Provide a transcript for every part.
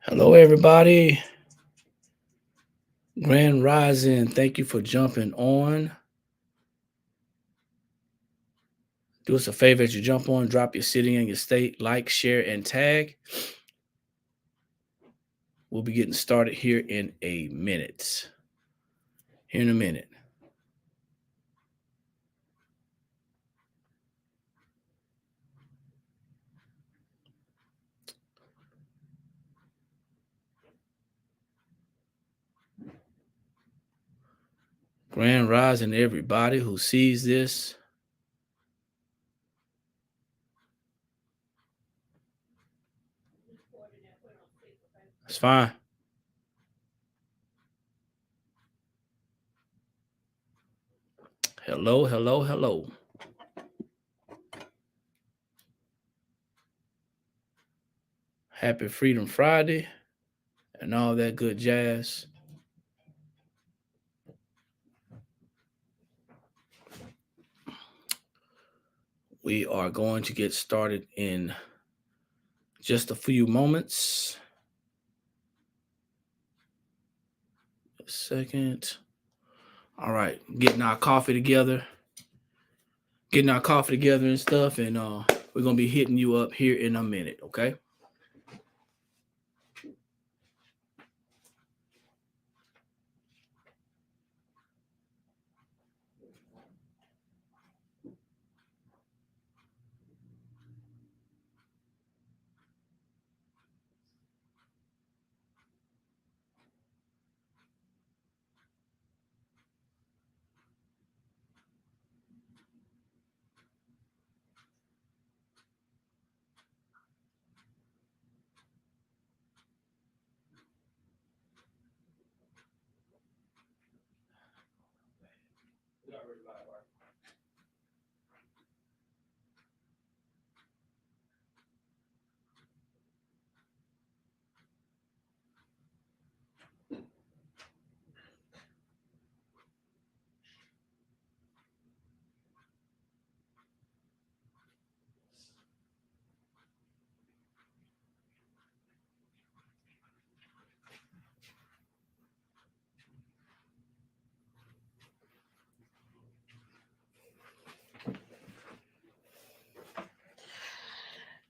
Hello, everybody. Grand Rising. Thank you for jumping on. Do us a favor as you jump on, drop your city and your state, like, share, and tag. We'll be getting started here in a minute. Grand Rising, everybody who sees this. That's fine. Hello, hello, hello. Happy Freedom Friday and all that good jazz. We are going to get started in just a few moments. A second. All right, getting our coffee together and stuff, and we're gonna be hitting you up here in a minute, okay?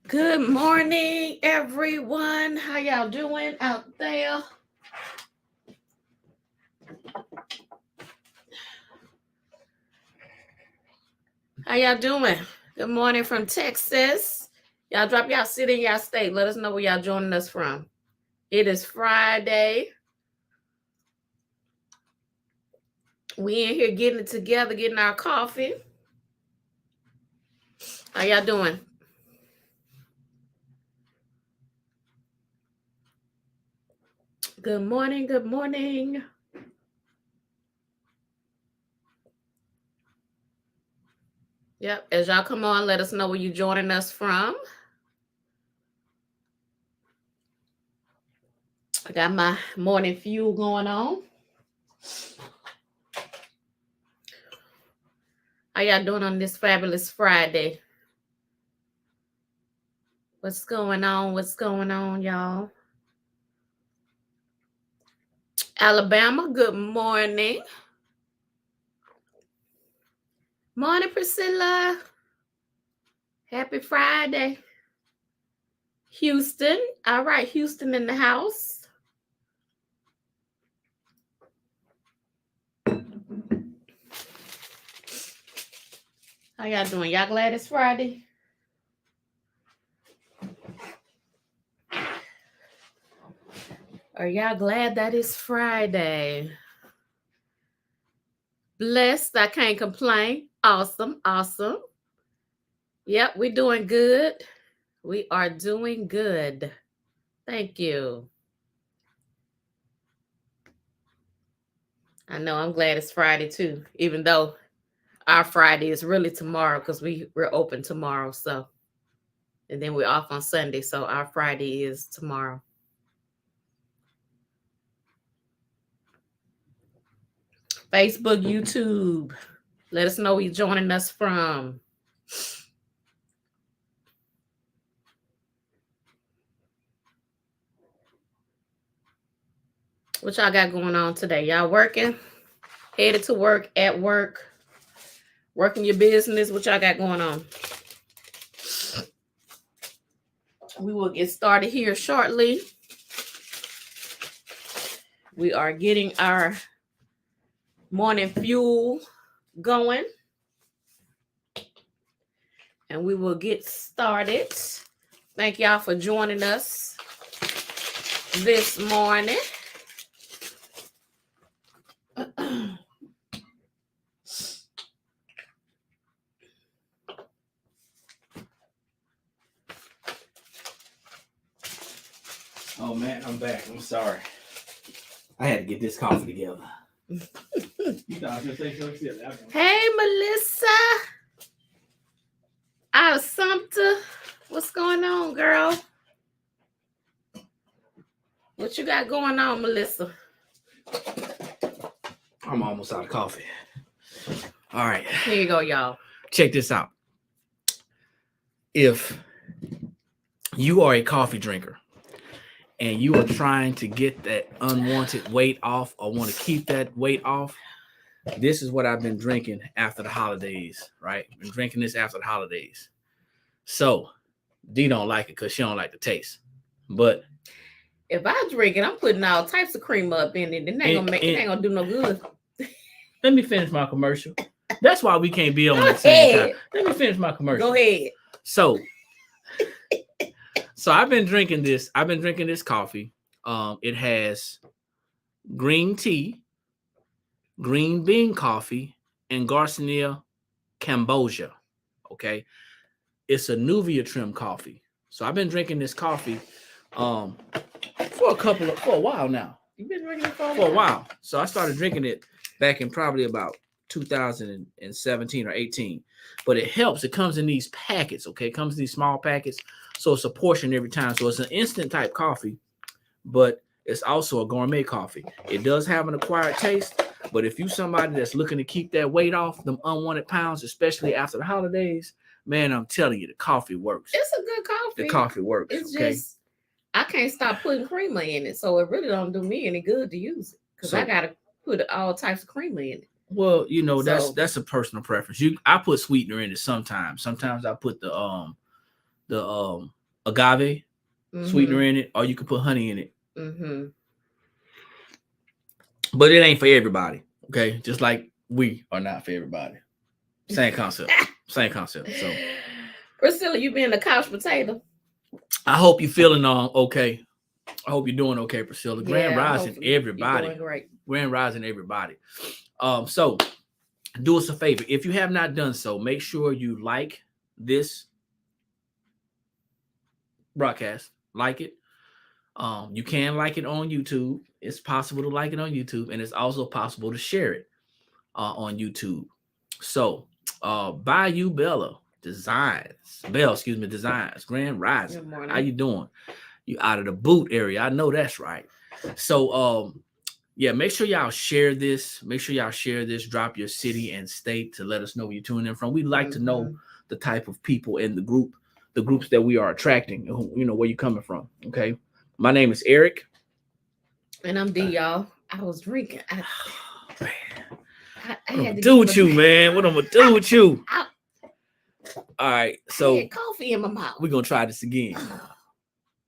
Good morning, everyone. How y'all doing out there? How y'all doing? Good morning from Texas. Y'all drop y'all city and y'all state. Let us know where y'all joining us from. It is Friday. We in here getting it together, getting our coffee. How y'all doing? Good morning, good morning. Yep, as y'all come on, let us know where you're joining us from. I got my morning fuel going on. How y'all doing on this fabulous Friday? What's going on? What's going on, y'all? Alabama, good morning. Morning, Priscilla. Happy Friday. Houston. All right, Houston in the house. How y'all doing? Y'all glad it's Friday? Are y'all glad that it's Friday? Blessed, I can't complain. Awesome, awesome. Yep, we're doing good. We are doing good. Thank you. I know I'm glad it's Friday too, even though our Friday is really tomorrow because we're open tomorrow. So, and then we're off on Sunday. So our Friday is tomorrow. Facebook, YouTube. Let us know where you're joining us from. What y'all got going on today? Y'all working? Headed to work, at work, working your business? What y'all got going on? We will get started here shortly. We are getting our morning fuel going. And we will get started. Thank y'all for joining us this morning. Oh man, I'm back. I'm sorry. I had to get this coffee together. Hey, Melissa. Out of Sumter. What's going on, girl? What you got going on, Melissa? I'm almost out of coffee. All right. Here you go, y'all. Check this out. If you are a coffee drinker and you are trying to get that unwanted weight off or want to keep that weight off, this is what I've been drinking after the holidays, right? Been drinking this after the holidays. So Dee don't like it because she don't like the taste. But if I drink it, I'm putting all types of cream up in it. It ain't gonna do no good. Let me finish my commercial. That's why we can't be on the same time. Let me finish my commercial. Go ahead. So I've been drinking this. I've been drinking this coffee. It has green tea, green bean coffee, and Garcinia Cambogia. Okay. It's a Nuvia trim coffee. So I've been drinking this coffee for a while now. You've been drinking it for a while. So I started drinking it back in probably about 2017 or 18. But it helps. It comes in these packets, okay? It comes in these small packets. So it's a portion every time. So it's an instant type coffee, but it's also a gourmet coffee. It does have an acquired taste, but if you somebody that's looking to keep that weight off, them unwanted pounds, especially after the holidays, man, I'm telling you, the coffee works. It's a good coffee. The coffee works. It's just, I can't stop putting creamer in it, so it really don't do me any good to use it because I gotta put all types of creamer in it. Well, you know, that's a personal preference. I put sweetener in it sometimes. Sometimes I put the agave sweetener in it, or you can put honey in it. Mm-hmm. But it ain't for everybody. Okay, just like we are not for everybody. Same concept. Same concept. So, Priscilla, you being a couch potato. I hope you're feeling okay. I hope you're doing okay, Priscilla. Grand rising, everybody. You're doing great. Grand rising, everybody. So do us a favor. If you have not done so, make sure you like this broadcast. Like it. You can like it on YouTube. It's possible to like it on YouTube, and it's also possible to share it on YouTube. So, Bayou Bella Designs. Grand rising. How you doing? You out of the boot area. I know that's right. So, yeah, make sure y'all share this. Make sure y'all share this. Drop your city and state to let us know where you're tuning in from. We'd like to know the type of people in the groups that we are attracting. You know, where you coming from. Okay. My name is Eric. And I'm D, y'all. I was drinking. I had to do with you, man. What I'm gonna do with you? All right, so I had coffee in my mouth. We're gonna try this again.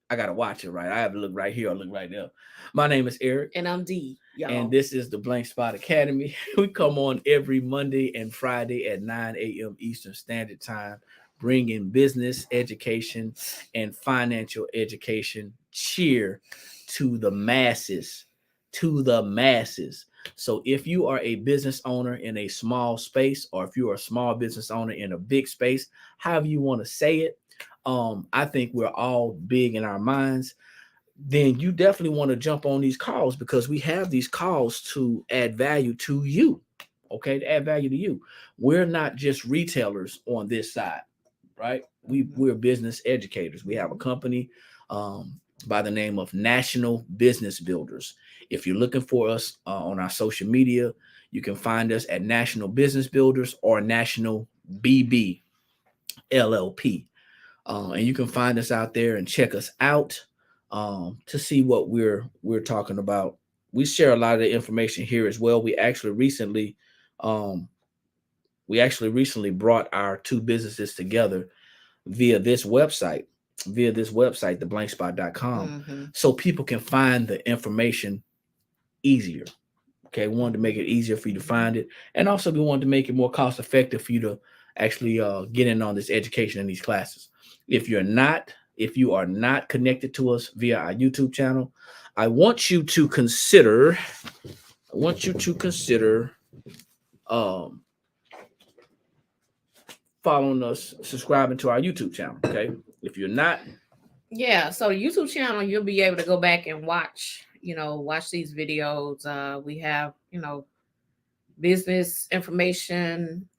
I gotta watch it, right? I have to look right here or look right there. My name is Eric. And I'm D, y'all. And this is the Blank Spot Academy. We come on every Monday and Friday at 9 a.m. Eastern Standard Time, bringing business education and financial education cheer to the masses. So if you are a business owner in a small space, or if you are a small business owner in a big space, however you want to say it, I think we're all big in our minds. Then you definitely want to jump on these calls, because we have these calls to add value to you. Okay, to add value to you. We're not just retailers on this side, right? We're business educators. We have a company by the name of National Business Builders. If you're looking for us on our social media, you can find us at National Business Builders or National BB LLP. And you can find us out there and check us out to see what we're talking about we share a lot of the information here as well. We actually recently brought our two businesses together via this website, theblankspot.com, so people can find the information easier. Okay, we wanted to make it easier for you to find it, and also we wanted to make it more cost effective for you to actually get in on this education in these classes. If you are not connected to us via our YouTube channel, I want you to consider following us, subscribing to our YouTube channel. Okay, if you're not, so the YouTube channel, you'll be able to go back and watch these videos. We have business information,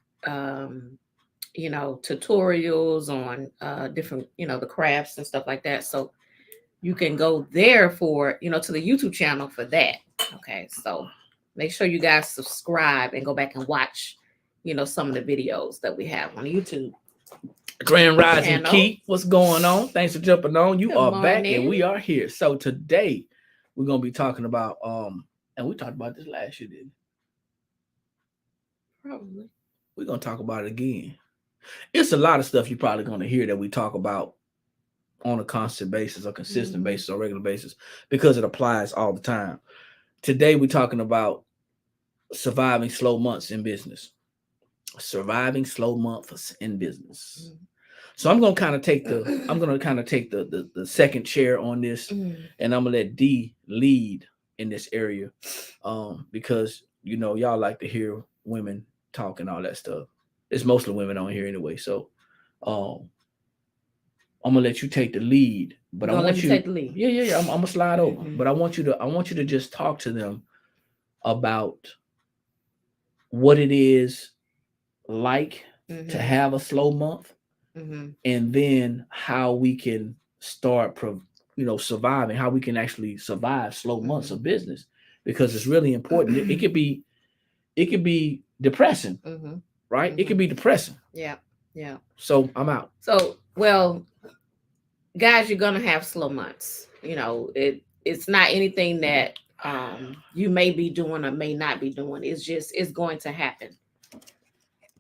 tutorials on different the crafts and stuff like that. So you can go there for to the YouTube channel for that. Okay, so make sure you guys subscribe and go back and watch some of the videos that we have on YouTube. Grand Rising Keith, what's going on? Thanks for jumping on. You Good are morning. back and we are here. So today we're gonna be talking about and we talked about this last year, didn't we? Probably. We're gonna talk about it again. It's a lot of stuff you're probably gonna hear that we talk about on a constant basis, or consistent basis, or regular basis, because it applies all the time. Today we're talking about surviving slow months in business. Surviving slow months in business. So I'm gonna kind of take the second chair on this, and I'm gonna let D lead in this area, because y'all like to hear women talk and all that stuff. It's mostly women on here anyway, so I'm gonna let you take the lead. But I want you to take the lead. Yeah. I'm gonna slide over, but I want you to just talk to them about what it is like to have a slow month, and then how we can start surviving, how we can actually survive slow months of business, because it's really important. It could be depressing, right? It could be depressing. Yeah. So I'm out. So, well, guys, you're gonna have slow months. It's not anything that you may be doing or may not be doing. It's going to happen.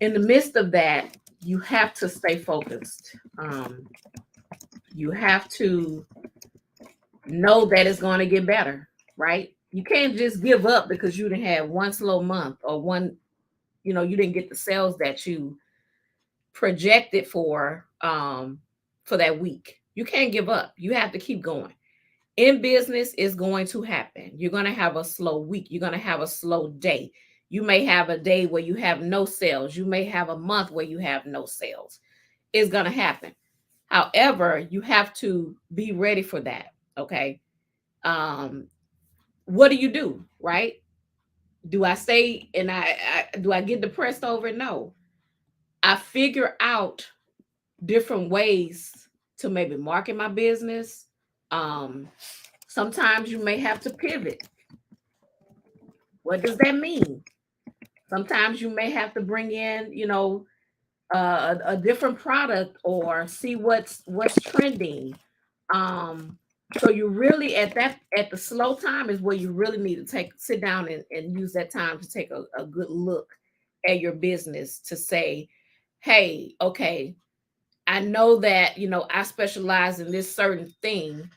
In the midst of that, you have to stay focused. You have to know that it's going to get better, right? You can't just give up because you didn't have one slow month, or you didn't get the sales that you projected for that week. You can't give up. You have to keep going. In business, it's going to happen. You're going to have a slow week. You're going to have a slow day. You may have a day where you have no sales. You may have a month where you have no sales. It's going to happen. However, you have to be ready for that. Okay. What do? Right? Do I stay and do I get depressed over it? No. I figure out different ways to maybe market my business. Sometimes you may have to pivot. What does that mean? Sometimes you may have to bring in, a different product, or see what's trending. So you really at the slow time is where you really need to sit down and use that time to take a good look at your business, to say, hey, okay, I know that, I specialize in this certain thing.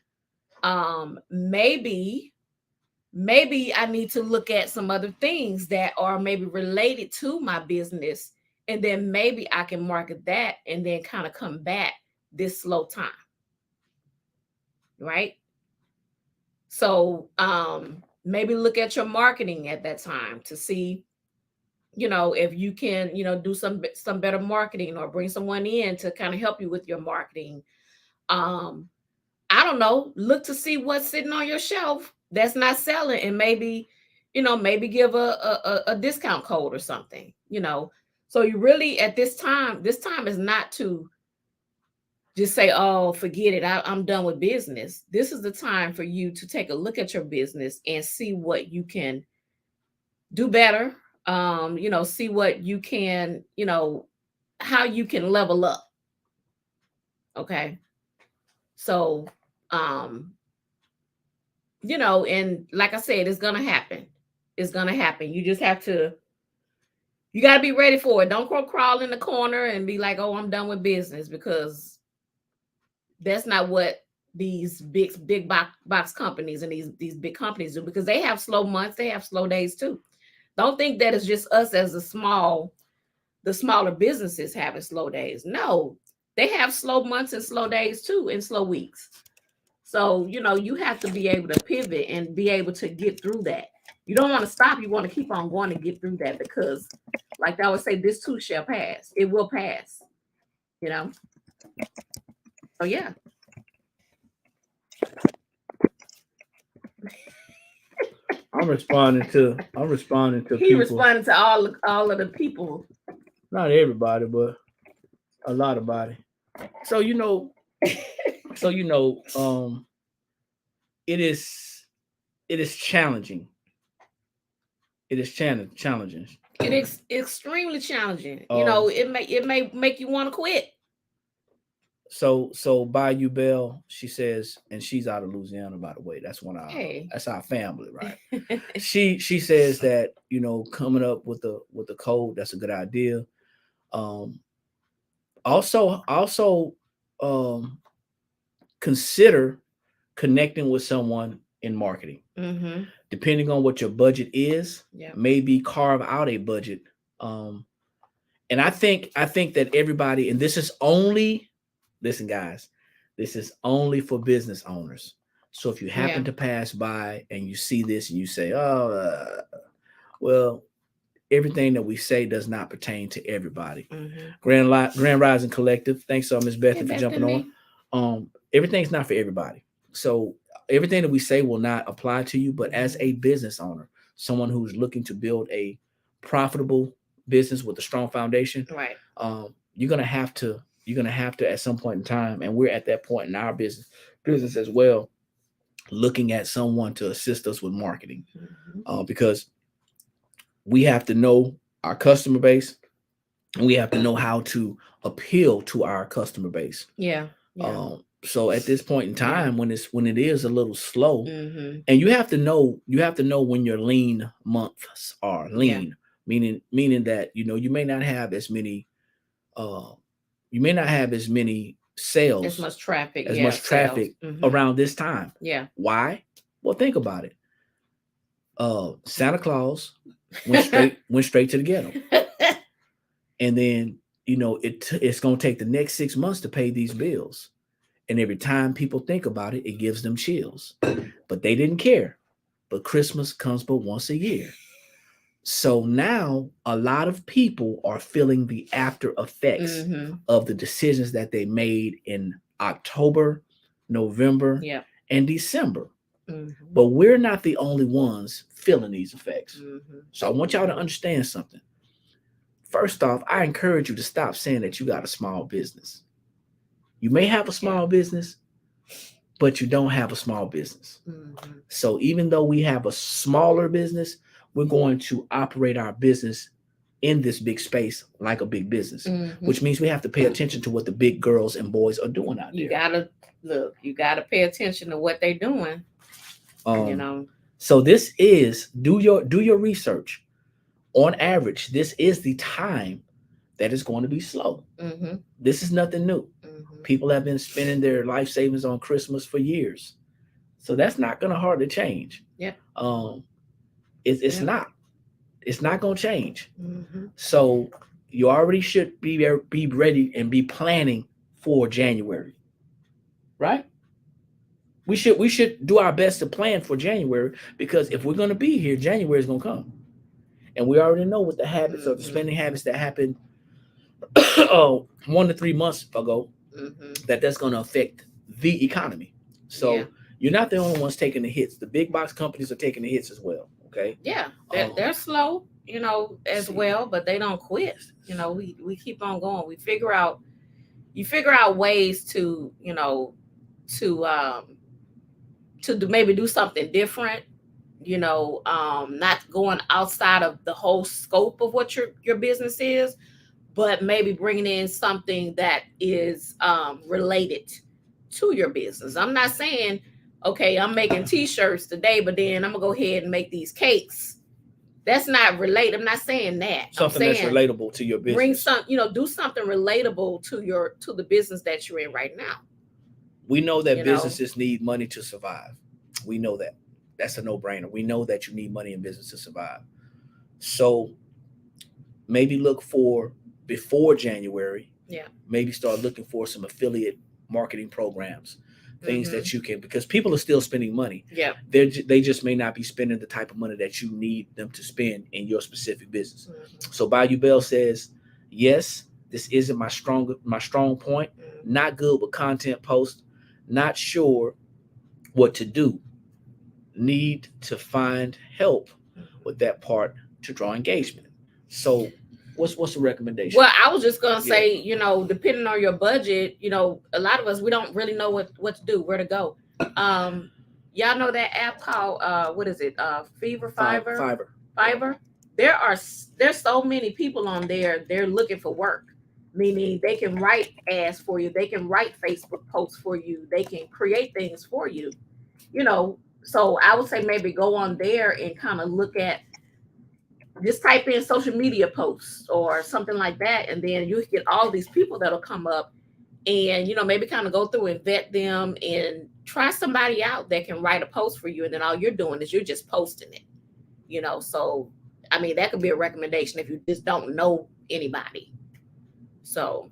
Maybe I need to look at some other things that are maybe related to my business, and then maybe I can market that and then kind of combat this slow time. Right? So maybe look at your marketing at that time to see, if you can, do some better marketing, or bring someone in to kind of help you with your marketing. I don't know, look to see what's sitting on your shelf that's not selling, and maybe give a discount code or something, So you really, at this time is not to just say, oh, forget it, I'm done with business. This is the time for you to take a look at your business and see what you can do better. See what you can, how you can level up. Okay. So, and like I said, it's gonna happen. It's gonna happen. You just have to. You got to be ready for it. Don't go crawl in the corner and be like, "Oh, I'm done with business," because that's not what these big box companies and these big companies do, because they have slow months, they have slow days too. Don't think that it's just us as the smaller businesses having slow days. No, they have slow months and slow days too, and slow weeks. So, you have to be able to pivot and be able to get through that. You don't want to stop. You want to keep on going and get through that, because like I always say, this too shall pass. It will pass, So yeah. I'm responding to He people. responded to all of the people. Not everybody, but a lot of body. So it is challenging. It is challenging. It is extremely challenging. Um, It may make you want to quit. So Bayou Bell, she says, and she's out of Louisiana, by the way. That's Hey. that's our family, right? she says that coming up with the code, that's a good idea. Also consider connecting with someone in marketing. Mm-hmm. Depending on what your budget is, Yeah. maybe carve out a budget. And I think that everybody, and this is only, listen, guys, this is only for business owners. So if you happen to pass by and you see this and you say, "Oh, well, everything that we say does not pertain to everybody." Mm-hmm. Grand Rising Collective. Thanks, Miss Bethany, for Hey, jumping on. Everything's not for everybody. So everything that we say will not apply to you. But as a business owner, someone who's looking to build a profitable business with a strong foundation, right? You're gonna have to at some point in time, and we're at that point in our business as well, looking at someone to assist us with marketing, because we have to know our customer base, and we have to know how to appeal to our customer base. Yeah. So at this point in time, when it is a little slow, Mm-hmm. and you have to know when your lean months are lean, meaning that you may not have as many sales, as much traffic around this time. Yeah. Why? Well, think about it. Santa Claus went straight to the ghetto, and then it's gonna take the next 6 months to pay these bills. And every time people think about it, it gives them chills. But they didn't care. But Christmas comes but once a year. So now a lot of people are feeling the after effects of the decisions that they made in October, November, and December. But we're not the only ones feeling these effects. So I want y'all to understand something. First off, I encourage you to stop saying that you got a small business. You may have a small business, but you don't have a small business. So even though we have a smaller business, we're going to operate our business in this big space like a big business, which means we have to pay attention to what the big girls and boys are doing out there. You gotta pay attention to what they're doing. So this is, do your research. On average, this is the time that is going to be slow. This is nothing new. People have been spending their life savings on Christmas for years. So that's not going to hardly change. Yeah. It's not. It's not going to change. So you already should be ready and be planning for January. Right? We should do our best to plan for January, because if we're going to be here, January is going to come. And we already know what the habits of the spending habits that happened 1 to 3 months ago, that's going to affect the economy. So you're not the only ones taking the hits. The big box companies are taking the hits as well. Okay. Yeah, they're slow, as well, but they don't quit. We keep on going. You figure out ways to maybe do something different. Not going outside of the whole scope of what your business is, but maybe bringing in something that is related to your business. I'm not saying okay, I'm making t-shirts today, but then I'm gonna go ahead and make these cakes. That's not related. I'm not saying that. Something I'm that's saying relatable to your business. bring some, do something relatable to the business that you're in right now. We know that businesses need money to survive. We know that. That's a no-brainer. We know that you need money in business to survive. So maybe look for before January. Yeah. Maybe start looking for some affiliate marketing programs, things that you can, because people are still spending money. Yeah. They just may not be spending the type of money that you need them to spend in your specific business. So Bayou Bell says, yes, this isn't my strong point. Not good with content posts. Not sure what to do. Need to find help with that part to draw engagement. So what's the recommendation? Well, I was just gonna say, depending on your budget, a lot of us, we don't really know what to do, where to go. Y'all know that app called what is it? Fiverr. There's so many people on there. They're looking for work, meaning they can write ads for you, they can write Facebook posts for you, they can create things for you. So I would say maybe go on there and kind of look at, just type in social media posts or something like that, and then you get all these people that'll come up, and maybe kind of go through and vet them and try somebody out that can write a post for you, and then all you're doing is you're just posting it. So I mean, that could be a recommendation if you just don't know anybody. So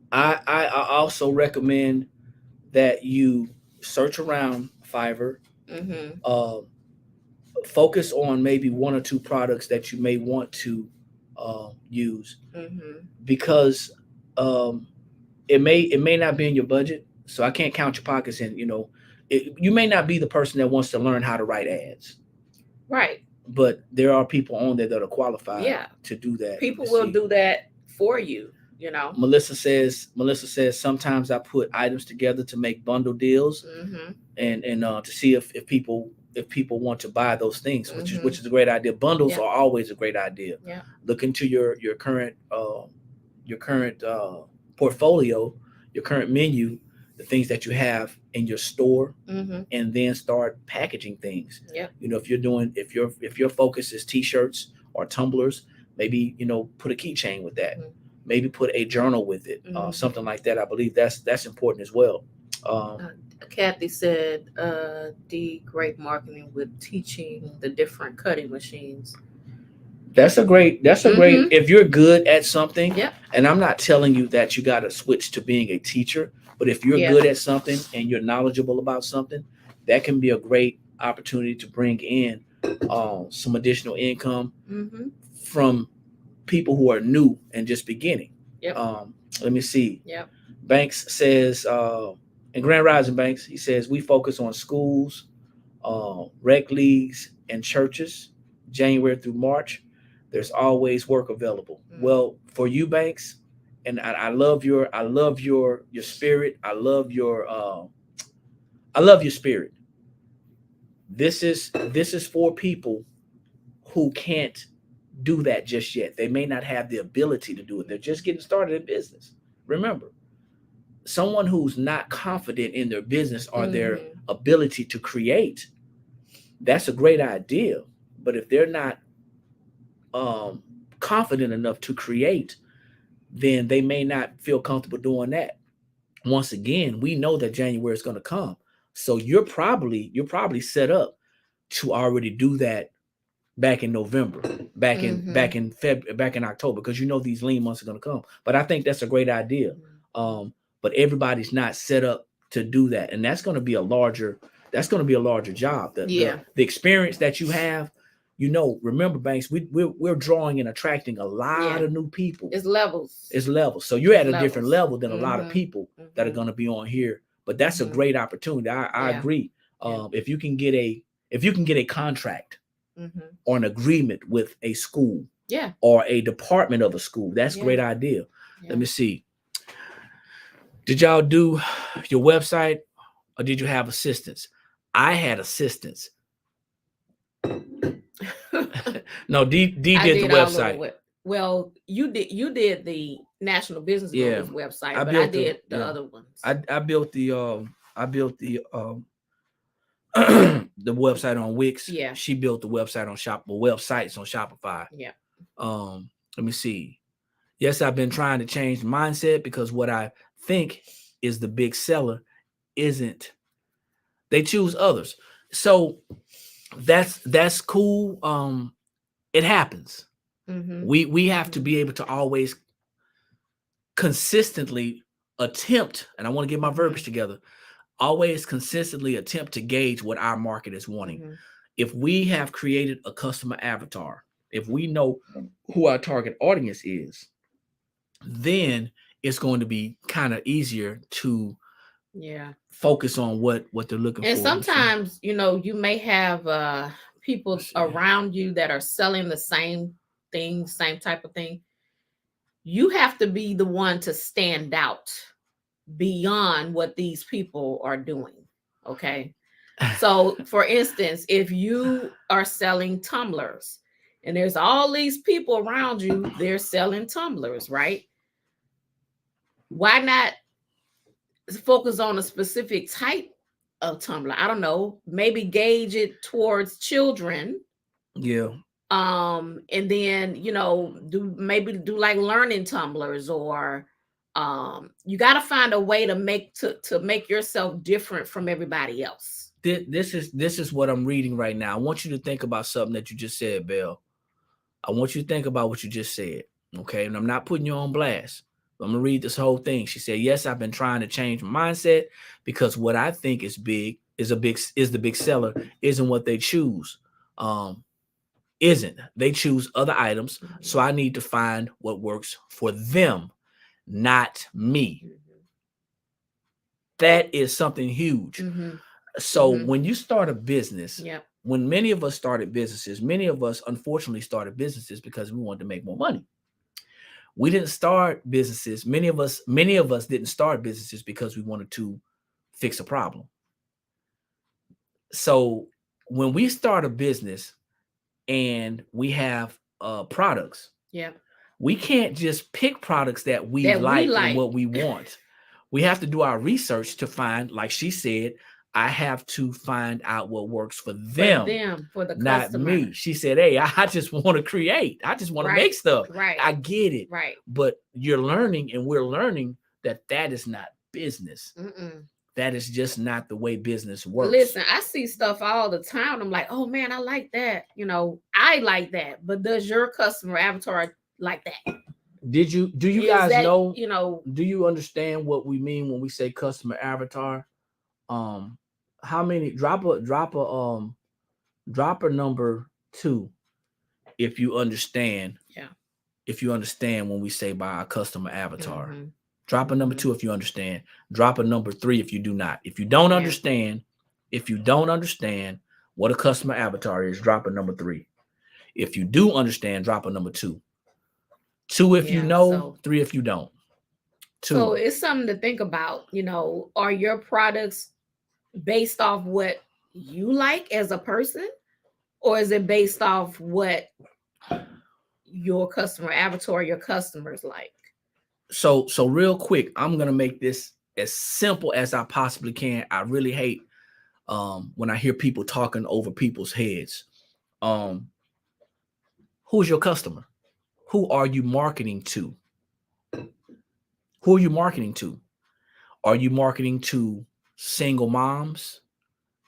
I also recommend that you search around Fiverr. Focus on maybe one or two products that you may want to use, because it may not be in your budget. So I can't count your pockets, and you may not be the person that wants to learn how to write ads, right? But there are people on there that are qualified to do that. People will do that for you. Melissa says sometimes I put items together to make bundle deals, and to see if people want to buy those things, which is a great idea. Bundles are always a great idea. Yeah. Look into your current portfolio, your current menu, the things that you have in your store, and then start packaging things. Yeah. If your focus is t-shirts or tumblers, maybe put a keychain with that. Maybe put a journal with it, something like that. I believe that's important as well. Kathy said, great marketing with teaching the different cutting machines. That's a great, if you're good at something, and I'm not telling you that you got to switch to being a teacher, but if you're good at something and you're knowledgeable about something, that can be a great opportunity to bring in some additional income from people who are new and just beginning. Let me see. Banks says, and Grand Rising Banks, he says, we focus on schools, rec leagues, and churches, January through March. There's always work available. Well, for you, Banks, and I love your spirit. I love your spirit. This is for people who can't do that just yet. They may not have the ability to do it. They're just getting started in business. Remember, someone who's not confident in their business or their ability to create, that's a great idea. But if they're not confident enough to create, then they may not feel comfortable doing that. Once again, we know that January is going to come. So you're probably set up to already do that back in November, back in February, back in October, because these lean months are going to come. But I think that's a great idea. But everybody's not set up to do that, and that's going to be a larger job. The experience that you have, remember, Banks, we're drawing and attracting a lot of new people. It's levels. So you're at a different level than a lot of people that are going to be on here. But that's a great opportunity. I agree. If you can get a contract or an agreement with a school, or a department of a school, that's a great idea. Let me see. Did y'all do your website, or did you have assistants? I had assistants. No, D did the website. Well, you did the National Business Group's website, but I did the other ones. I I built the the website on Wix. Yeah. She built the website on websites on Shopify. Yeah. Let me see. Yes, I've been trying to change the mindset because what I think is the big seller isn't. They choose others. So that's cool. It happens. Mm-hmm. We have to be able to always consistently attempt, and I want to get my verbiage together, always consistently attempt to gauge what our market is wanting. Mm-hmm. If we have created a customer avatar, if we know who our target audience is, then it's going to be kind of easier to focus on what they're looking for. And sometimes, you may have people around you that are selling the same thing, same type of thing. You have to be the one to stand out beyond what these people are doing. Okay. So for instance, if you are selling tumblers and there's all these people around you, they're selling tumblers, right? Why not focus on a specific type of tumbler? I don't know, maybe gauge it towards children. Yeah. And then, do like learning tumblers, or you got to find a way to make yourself different from everybody else. This is what I'm reading right now. I want you to think about something that you just said, Belle. I want you to think about what you just said. Okay. And I'm not putting you on blast. I'm gonna read this whole thing. She said, yes, I've been trying to change my mindset because what I think is the big seller isn't what they choose. Isn't. They choose other items. Mm-hmm. So I need to find what works for them, not me. Mm-hmm. That is something huge. Mm-hmm. So when you start a business, when many of us started businesses, many of us unfortunately started businesses because we wanted to make more money. We didn't start businesses. Many of us didn't start businesses because we wanted to fix a problem. So when we start a business and we have products, we can't just pick products that we like and what we want. We have to do our research to find, like she said, I have to find out what works for them, for the not customer. Me. She said, hey, I just want to create. I just want to make stuff. Right. I get it. Right. But you're learning, and we're learning that is not business. Mm-mm. That is just not the way business works. Listen, I see stuff all the time. I'm like, oh man, I like that. I like that. But does your customer avatar like that? Do you guys know? Do you understand what we mean when we say customer avatar? How many? Drop a number 2 if you understand. Yeah. If you understand when we say by our customer avatar. Mm-hmm. Drop a number 2 if you understand. Drop a number 3 if you do not. If you don't understand, what a customer avatar is, drop a number 3. If you do understand, drop a number 2. 2 if you know, 3 if you don't. 2. So it's something to think about. Are your products based off what you like as a person, or is it based off what your customer avatar, your customers like? So real quick, I'm gonna make this as simple as I possibly can. I really hate when I hear people talking over people's heads. Who's your customer? Who are you marketing to? Who are you marketing to? Are you marketing to single moms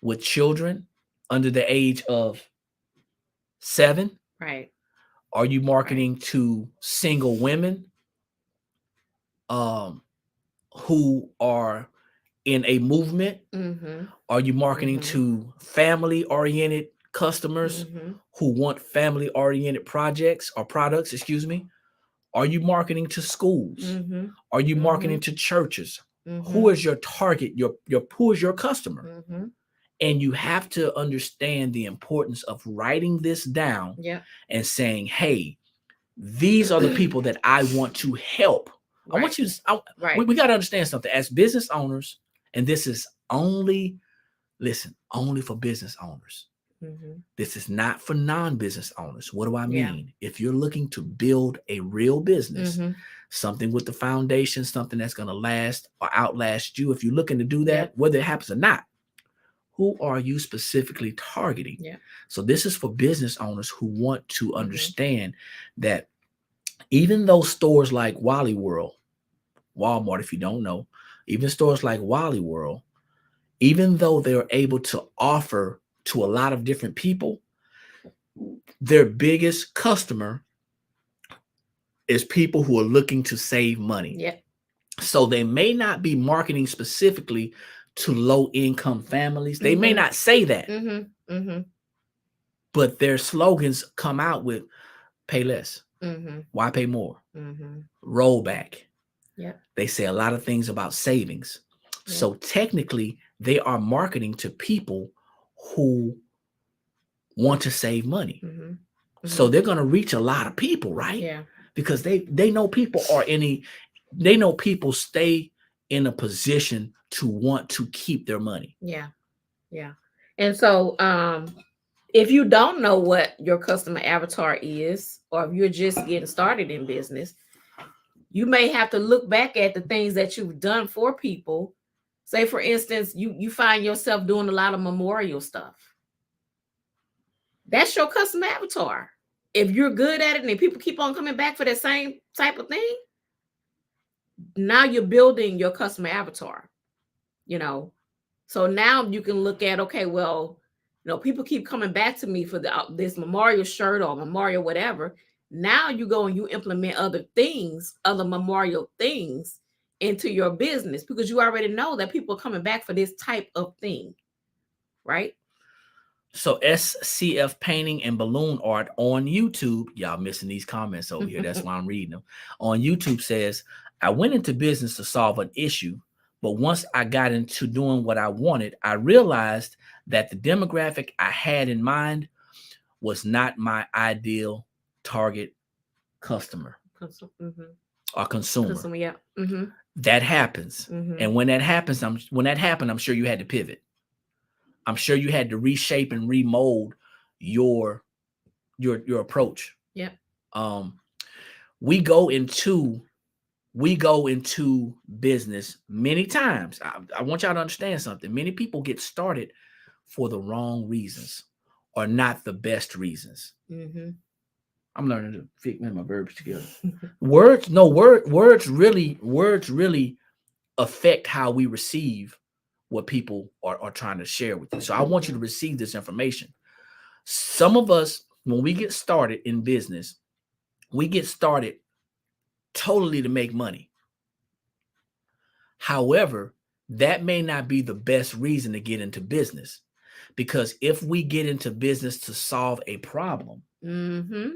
with children under the age of 7? Right. Are you marketing to single women who are in a movement? Mm-hmm. Are you marketing to family-oriented customers who want family-oriented projects or products? Excuse me. Are you marketing to schools? Mm-hmm. Are you marketing to churches? Mm-hmm. Who is your target? Who is your customer? Mm-hmm. And you have to understand the importance of writing this down and saying, hey, these are the people that I want to help. Right. I want you to, we got to understand something as business owners, and this is only for business owners. Mm-hmm. This is not for non-business owners. What do I mean? If you're looking to build a real business, something with the foundation, something that's going to last or outlast you. If you're looking to do that, Yeah. whether it happens or not, who are you specifically targeting? Yeah. So this is for business owners who want to Mhm. understand that even though stores like Wally World, Walmart, if you don't know, even stores like Wally World, even though they're able to offer to a lot of different people, their biggest customer is people who are looking to save money. Yeah. So they may not be marketing specifically to low income families. They may Mhm. not say that, Mm-hmm. Mm-hmm. but their slogans come out with pay less. Mm-hmm. Why pay more? Mm-hmm. Roll back. Yeah. They say a lot of things about savings. Yeah. So technically, they are marketing to people who want to save money. Mm-hmm. So they're going to reach a lot of people, right? Yeah. Because they know people are they know people stay in a position to want to keep their money. Yeah. Yeah. And so if you don't know what your customer avatar is, or if you're just getting started in business, you may have to look back at the things that you've done for people. Say, for instance, you find yourself doing a lot of memorial stuff. That's your customer avatar. If you're good at it and people keep on coming back for that same type of thing, now you're building your customer avatar, you know. So now you can look at, okay, well, people keep coming back to me for this memorial shirt or memorial whatever. Now you go and you implement other things, other memorial things into your business, because you already know that people are coming back for this type of thing, right? So SCF Painting and Balloon Art on YouTube, y'all missing these comments over here. That's why I'm reading them. On YouTube says, I went into business to solve an issue, but once I got into doing what I wanted, I realized that the demographic I had in mind was not my ideal target customer or consumer. Yeah. Mm-hmm. That happens. Mm-hmm. And when that happened, I'm sure you had to pivot. I'm sure you had to reshape and remold your approach. Yeah. We go into business many times. I want y'all to understand something. Many people get started for the wrong reasons or not the best reasons. Mm-hmm. I'm learning to fit my verbs together. Words really affect how we receive what people are trying to share with you. So I want you to receive this information. Some of us, when we get started in business, we get started totally to make money. However, that may not be the best reason to get into business, because if we get into business to solve a problem, Mm-hmm.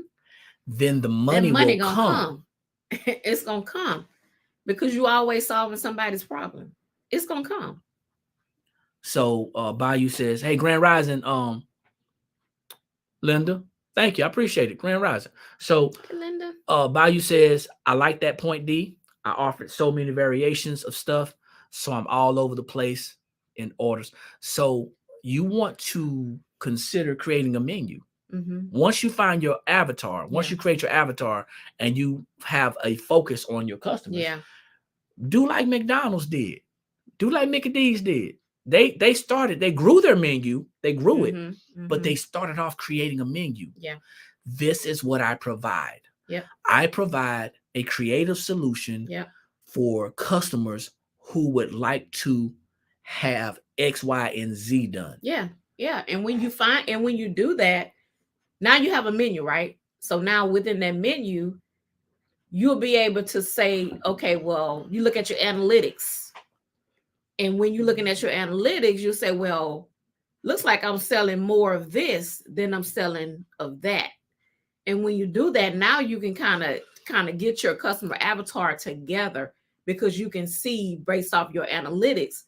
then the money will come. It's gonna come because you always solving somebody's problem. It's gonna come. So Bayou says, hey, Grand Rising, Linda. Thank you. I appreciate it. Grand Rising. So Hey, Linda. Bayou says, I like that point, D. I offered so many variations of stuff, so I'm all over the place in orders. So you want to consider creating a menu. Mm-hmm. Once you find your avatar, once you create your avatar and you have a focus on your customers, do like McDonald's did. Do like Mickey D's did. They started, they grew their menu, they grew it, but they started off creating a menu. Yeah. This is what I provide. Yeah. I provide a creative solution for customers who would like to have X, Y, and Z done. Yeah. Yeah. And when you do that, now you have a menu, right? So now within that menu, you'll be able to say, okay, well, you look at your analytics. And when you're looking at your analytics, you say, well, looks like I'm selling more of this than I'm selling of that. And when you do that, now you can kind of get your customer avatar together, because you can see based off your analytics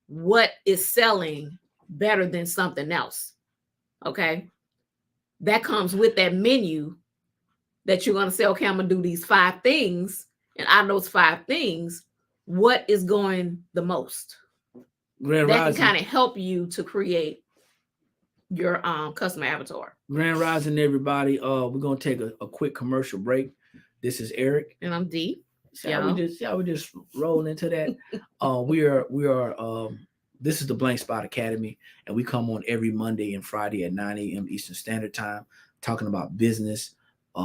what is selling better than something else. Okay. That comes with that menu that you're going to say, okay, I'm going to do these 5 things. And out of those 5 things, what is going the most? Grand that Rising. Can kind of help you to create your customer avatar. Grand Rising, everybody. We're going to take a quick commercial break. This is Eric. And I'm Dee. See how we just roll into that. We are this is the Blank Spot Academy, and we come on every Monday and Friday at 9 a.m. Eastern Standard Time, talking about business,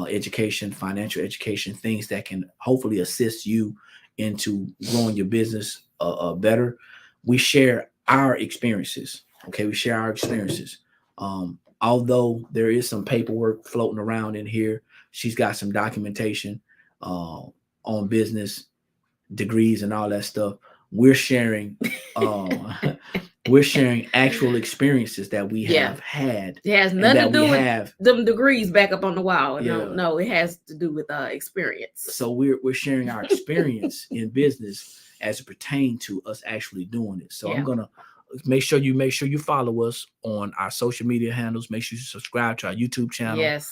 education, financial education, things that can hopefully assist you into growing your business better. We share our experiences. Okay, we share our experiences. Although there is some paperwork floating around in here, she's got some documentation on business degrees and all that stuff. We're sharing we're sharing actual experiences that we have had. It has nothing to do with them degrees back up on the wall. No, it has to do with experience. So we're sharing our experience in business as it pertains to us actually doing it. So I'm gonna make sure you follow us on our social media handles. Make sure you subscribe to our YouTube channel. Yes.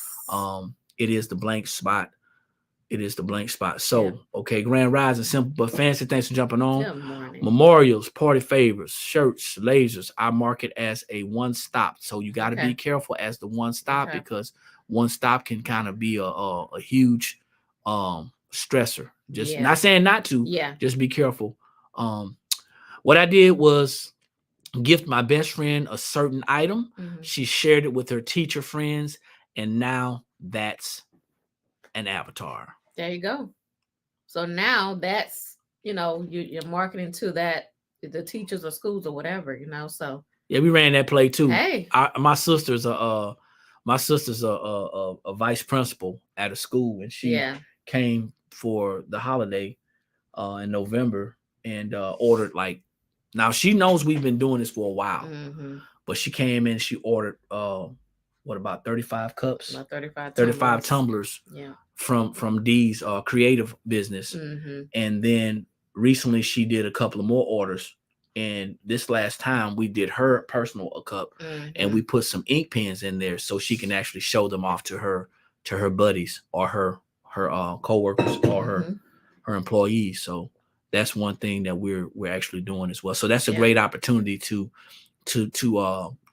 It is the Blank Spot. It is the Blank Spot. So, okay, Grand Rising, simple but fancy. Thanks for jumping on. Good morning. Memorials, party favors, shirts, lasers. I market as a one-stop. So you got to be careful as the one-stop because one-stop can kind of be a huge stressor. Just not saying not to. Yeah. Just be careful. What I did was gift my best friend a certain item. Mm-hmm. She shared it with her teacher friends, and now that's an avatar. There you go. So now that's, you're marketing to that, the teachers or schools or whatever, so. Yeah, we ran that play too. Hey. My sister's a vice principal at a school, and she came for the holiday in November and ordered now she knows we've been doing this for a while, but she came in, she ordered about 35 cups? About 35 tumblers. Yeah. From Dee's creative business. Mm-hmm. And then recently she did a couple of more orders. And this last time we did her personal a cup, and we put some ink pens in there so she can actually show them off to her buddies or her coworkers or her employees. So that's one thing that we're actually doing as well. So that's a great opportunity to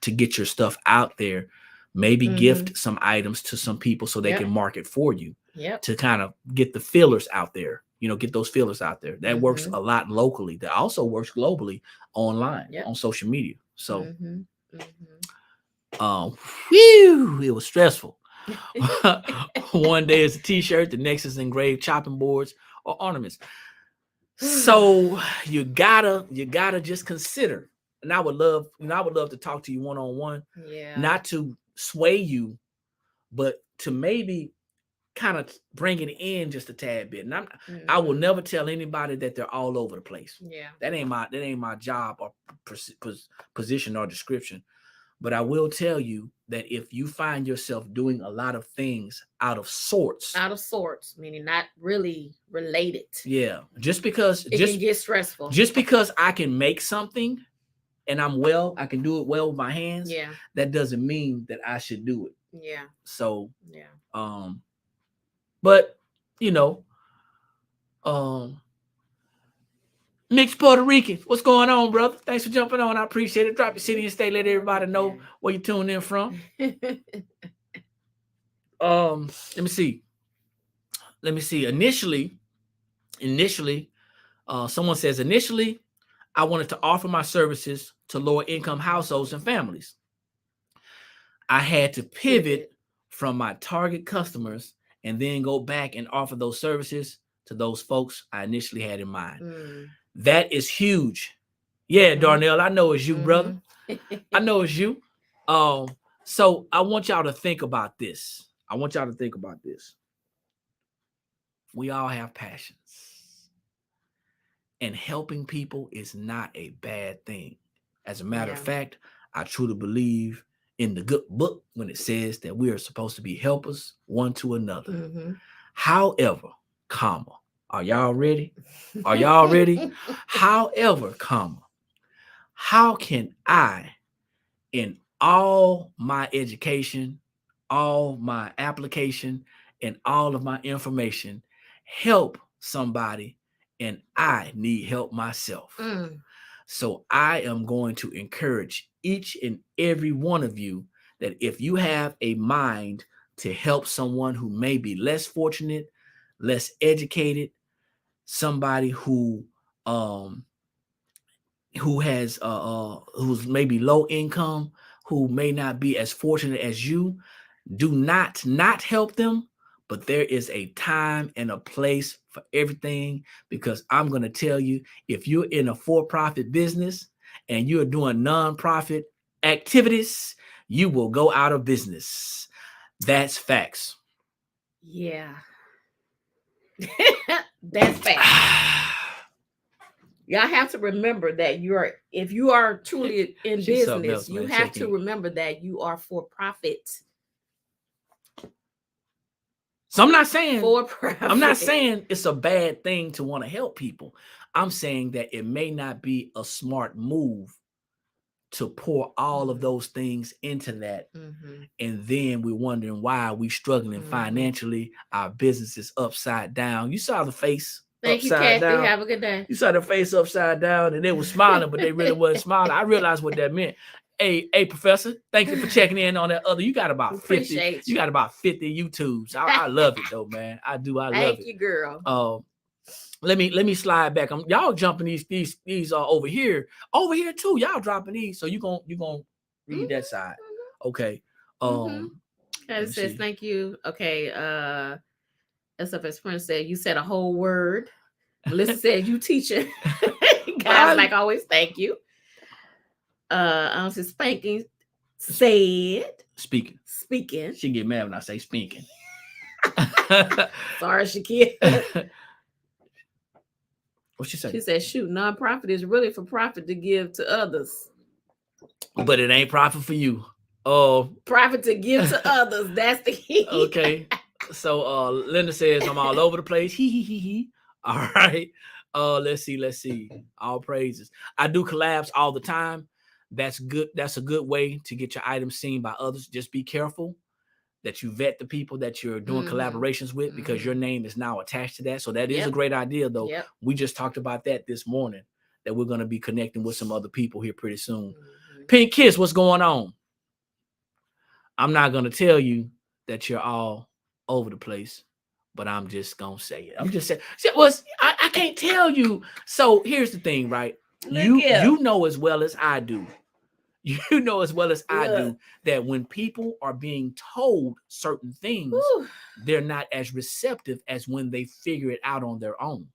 get your stuff out there. Maybe gift some items to some people so they can market for you. To kind of get the feelers out there, get those feelers out there. That works a lot locally. That also works globally online on social media. So, it was stressful. One day it's a t-shirt, the next is engraved chopping boards or ornaments. So you gotta just consider. And I would love to talk to you one-on-one. Yeah. Not to sway you, but to maybe kind of bring it in just a tad bit. And I will never tell anybody that they're all over the place. Yeah. That ain't my job or position or description. But I will tell you that if you find yourself doing a lot of things out of sorts, meaning not really related. Yeah. Just because it can get stressful. Just because I can make something and I can do it well with my hands. Yeah. That doesn't mean that I should do it. Yeah. So, but mixed Puerto Rican, what's going on, brother? Thanks for jumping on. I appreciate it. Drop your city and state. Let everybody know where you're tuning in from. Let me see. Initially, someone says, initially, I wanted to offer my services to lower income households and families. I had to pivot from my target customers and then go back and offer those services to those folks I initially had in mind. That is huge. Yeah, Darnell, I know it's you, brother. I know it's you. So I want y'all to think about this. We all have passions. And helping people is not a bad thing. As a matter of fact, I truly believe in the good book when it says that we are supposed to be helpers one to another. However, are y'all ready? However, how can I, in all my education, all my application, and all of my information, help somebody and I need help myself? So I am going to encourage each and every one of you that if you have a mind to help someone who may be less fortunate, less educated, somebody who has who's maybe low income, who may not be as fortunate as you, do not help them. But there is a time and a place for everything, because I'm going to tell you, if you're in a for-profit business and you're doing nonprofit activities, you will go out of business. That's facts. Yeah. That's facts. Y'all have to remember that if you are truly in business, you have to remember that you are for profit. So I'm not saying it's a bad thing to want to help people. I'm saying that it may not be a smart move to pour all of those things into that. And then we're wondering why we're struggling financially. Our business is upside down. You saw the face. Thank you, Kathy. Down. Have a good day. You saw the face upside down, and they were smiling, but they really wasn't smiling. I realized what that meant. Hey, Professor, thank you for checking in on that other. You got about 50. You got about 50 YouTubes. I love it though, man. I do. I love it. Thank you, girl. Let me slide back. Y'all jumping these over here too. Y'all dropping these, so you gonna read that side. Okay. It says thank you. Okay. SFS friend said you said a whole word. Melissa said you teaching. Guys, like always, thank you. Says spanking said speaking. She get mad when I say speaking. Sorry, Shakia. What she said? She said, shoot, nonprofit is really for profit to give to others. But it ain't profit for you. Profit to give to others. That's the key. Okay. So Linda says I'm all over the place. He. All right. Let's see. All praises. I do collabs all the time. That's good. That's a good way to get your items seen by others. Just be careful that you vet the people that you're doing collaborations with, because your name is now attached to that. So that is a great idea, though. We just talked about that this morning, that we're going to be connecting with some other people here pretty soon. Pink Kiss, what's going on? I'm not going to tell you that you're all over the place, but I'm just going to say it. I'm just saying. I can't tell you. So here's the thing, right? You know as well as I do. You know as well as I do that when people are being told certain things, they're not as receptive as when they figure it out on their own.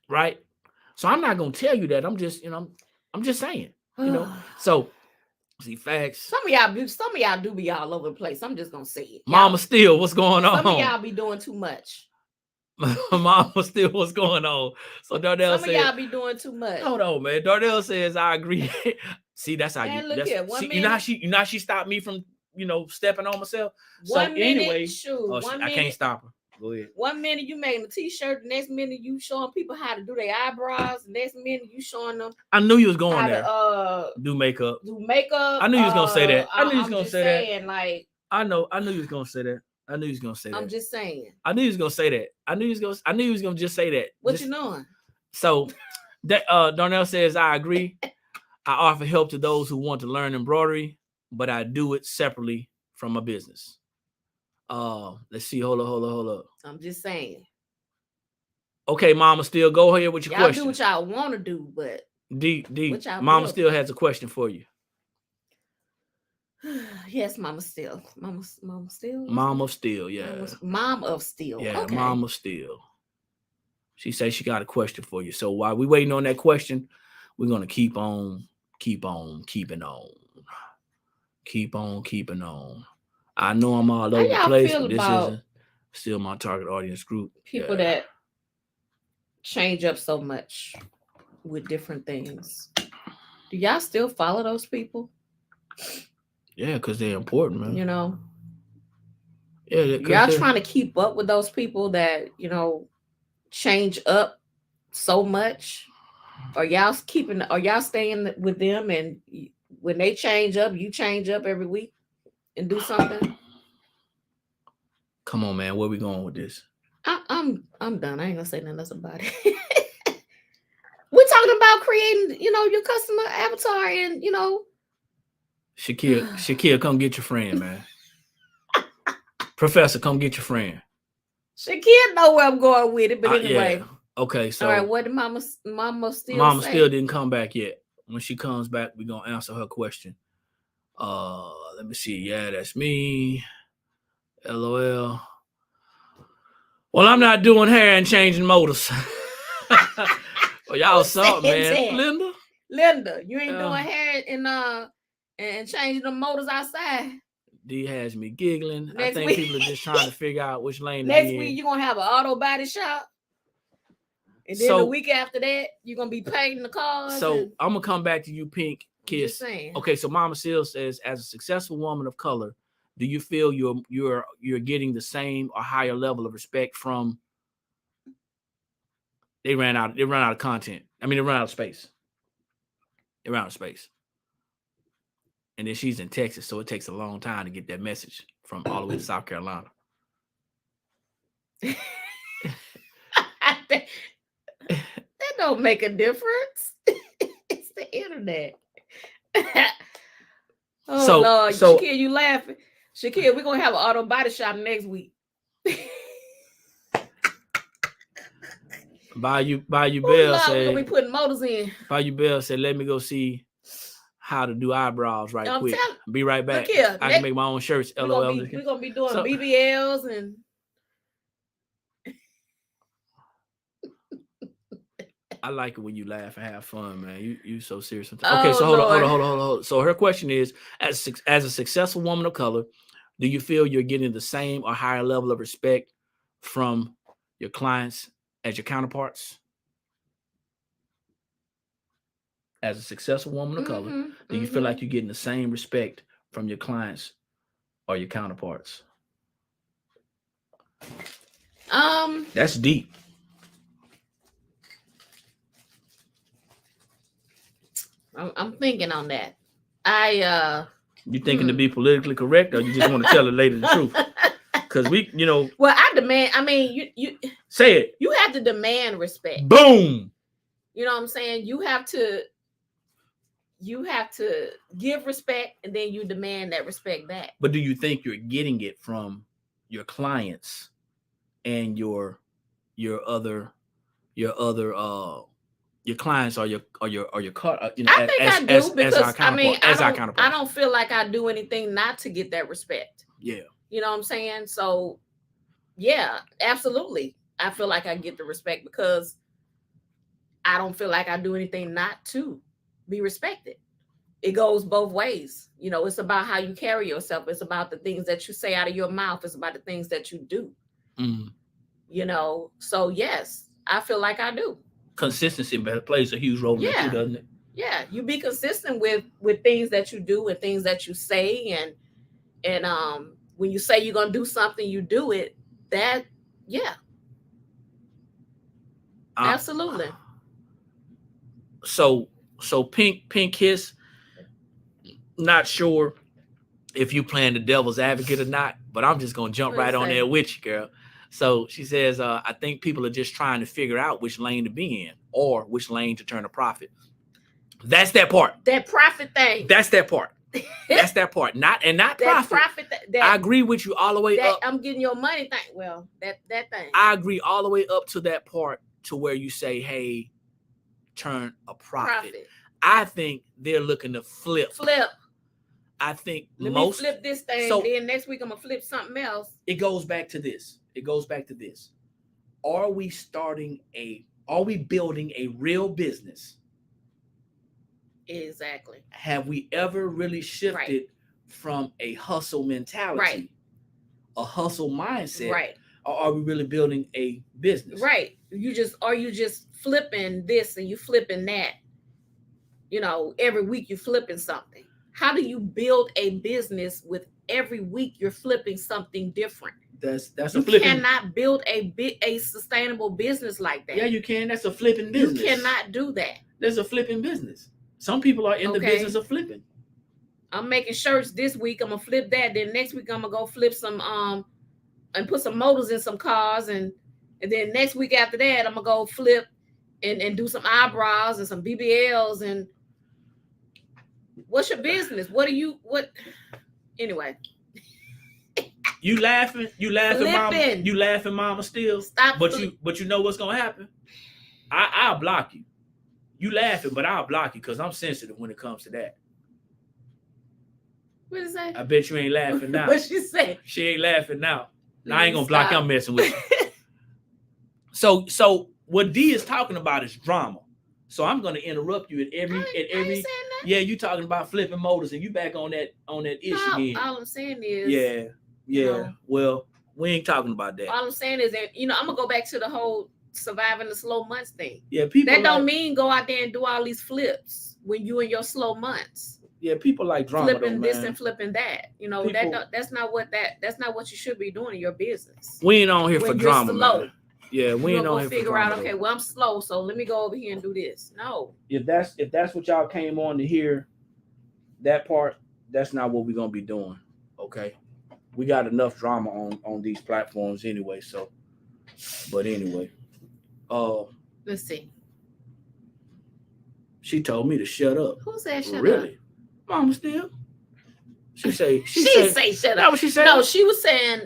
Right? So I'm not going to tell you that. I'm just saying, So see, facts. Some of y'all do be all over the place. I'm just going to say it. Mama Still, what's going on? Some of y'all be doing too much. Mama Still, what's going on? So Darnell said, some of y'all be doing too much. Hold on, man. Darnell says I agree. See, that's how man, you. Look that's, here, see, you know how she stopped me from stepping on myself. Anyway, I can't stop her. Go ahead. 1 minute you making a t-shirt, the next minute you showing people how to do their eyebrows, the next minute you showing them. I knew you was going there. Do makeup. I knew you was gonna say that. I knew you was gonna say that. Like I knew you was gonna say that. I knew he was gonna say that. I'm just saying. I knew he was gonna say that. I knew he was gonna just say that. What you knowing? So that Darnell says I agree. I offer help to those who want to learn embroidery, but I do it separately from my business. Let's see. Hold up. I'm just saying. Okay, Mama Still, go ahead with your question. Y'all do what y'all want to do, but D. Mama Still has a question for you. Yes, Mama Still. Mama Still? Mom of Steel, yeah. Mom of Steel. Yeah, okay. Mom of Steel. She says she got a question for you. So while we're waiting on that question, we're going to keep on keeping on. I know I'm all over the place, but this isn't still my target audience group. People that change up so much with different things. Do y'all still follow those people? Yeah, because they're important, man. Yeah, y'all trying to keep up with those people that, change up so much? Or y'all staying with them, and when they change up, you change up every week and do something? Come on, man. Where we going with this? I'm done. I ain't gonna say nothing else about it. We're talking about creating, your customer avatar, and Shakia, come get your friend, man. Professor, come get your friend. Shakira know where I'm going with it, but anyway. Yeah. Okay, so all right, what did mama still Mama say? still didn't come back yet. When she comes back, we're gonna answer her question. Let me see. Yeah, that's me. LOL. Well, I'm not doing hair and changing motors. Well, y'all suck, man. Linda, you ain't doing hair and changing the motors outside. D has me giggling. I think people are just trying to figure out which lane. Next week you're gonna have an auto body shop. And then the week after that, you're gonna be painting the cars. So I'm gonna come back to you, Pink Kiss. Okay, so Mama Seal says, as a successful woman of color, do you feel you're getting the same or higher level of respect from? They run out of content. I mean, they run out of space. They run out of space. And then she's in Texas, so it takes a long time to get that message from all the way to South Carolina. That don't make a difference. It's the internet. Lord, Shakira, you laughing? Shakira, we're gonna have an auto body shop next week. Bayou Bell said, we're gonna be putting motors in. Bayou Bell said, let me go see how to do eyebrows right quick. Be right back. Here, I can make my own shirts. LOL. We're gonna be doing BBLs and I like it when you laugh and have fun, man. You so serious sometimes. Okay, so hold on. So her question is, as a successful woman of color, do you feel you're getting the same or higher level of respect from your clients as your counterparts? As a successful woman of color, do you feel like you're getting the same respect from your clients or your counterparts? That's deep. I'm thinking on that. You thinking to be politically correct, or you just want to tell the lady the truth? Because Well, I demand. I mean, you say it. You have to demand respect. Boom. You know what I'm saying? You have to give respect, and then you demand that respect back. But do you think you're getting it from your clients and your clients or your car? I think I do because I don't feel like I do anything not to get that respect. Yeah. You know what I'm saying? So, yeah, absolutely. I feel like I get the respect because I don't feel like I do anything not to be respected. It goes both ways. You know, it's about how you carry yourself. It's about the things that you say out of your mouth. It's about the things that you do. Mm-hmm. You know, so yes, I feel like I do. Consistency plays a huge role in it too, doesn't it? Yeah, you be consistent with things that you do and things that you say, and when you say you're gonna do something, you do it. That, yeah, absolutely. So Pink Kiss, not sure if you playing the devil's advocate or not, but I'm just gonna jump right on there with you, girl. So she says, I think people are just trying to figure out which lane to be in or which lane to turn a profit. That's that part. That profit thing. That's that part. That's that part. Not that profit. I agree with you all the way up. I'm getting your money thing. Well, that thing. I agree all the way up to that part to where you say, hey, turn a profit. I think they're looking to flip. I think Let me flip this thing. So then next week I'm gonna flip something else. It goes back to this. Are we building a real business? Exactly. Have we ever really shifted from a hustle mentality, a hustle mindset, or are we really building a business? Right. Are you just flipping this and you flipping that? You know, every week you're flipping something. How do you build a business with every week you're flipping something different? That's you cannot build a sustainable business like that. Yeah, you can. That's a flipping business. You cannot do that. There's a flipping business. Some people are in the business of flipping. I'm making shirts this week. I'm gonna flip that. Then next week I'm gonna go flip some and put some motors in some cars, and then next week after that I'm gonna go flip and do some eyebrows and some BBLs. And what's your business? What anyway? You laughing, mama. You laughing, mama. Still, stop. But you know what's gonna happen? I'll block you. You laughing, but I'll block you because I'm sensitive when it comes to that. What is that? I bet you ain't laughing now. What she say? She ain't laughing now. Now I ain't gonna block you. I'm messing with you. So what D is talking about is drama. So I'm gonna interrupt you at every. Yeah, you talking about flipping motors and you back on that issue again. All I'm saying is. Yeah. You know, well, we ain't talking about that. All I'm saying is that I'm gonna go back to the whole surviving the slow months thing. Yeah, people that don't mean go out there and do all these flips when you in your slow months. Yeah, people like drama. Flipping this and flipping that. That's not what you should be doing in your business. We ain't on here for drama. Slow. Man. Yeah, we ain't on here for drama. Figure out, okay, well, I'm slow, so let me go over here and do this. No. If that's what y'all came on to hear, that part, that's not what we're gonna be doing. Okay. We got enough drama on these platforms anyway, so but anyway. Let's see. She told me to shut up. Who said shut up? Really? Mama still? She say shut up. That what she said? No, she was saying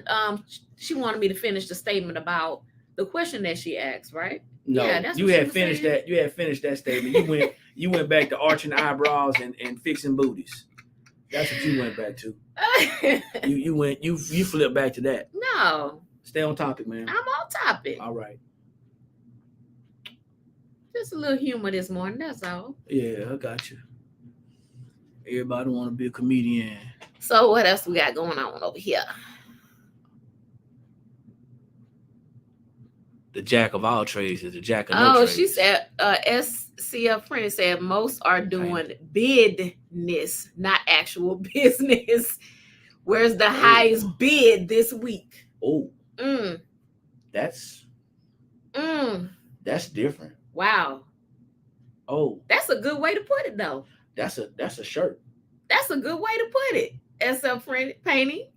she wanted me to finish the statement about the question that she asked, right? No, yeah, you had finished saying. That. You had finished that statement. You went back to arching eyebrows and fixing booties. That's what you went back to. you flipped back to that. No. Stay on topic, man. I'm on topic. All right. Just a little humor this morning, that's all. Yeah, I got you. Everybody want to be a comedian. So what else we got going on over here? The jack of all trades is the jack of no trades. Oh, she said, SCF Friend said most are doing bidness, not actual business. Where's the highest bid this week? Oh, that's different. Wow. Oh, that's a good way to put it, though. That's a shirt. That's a good way to put it. SCF Friend painting.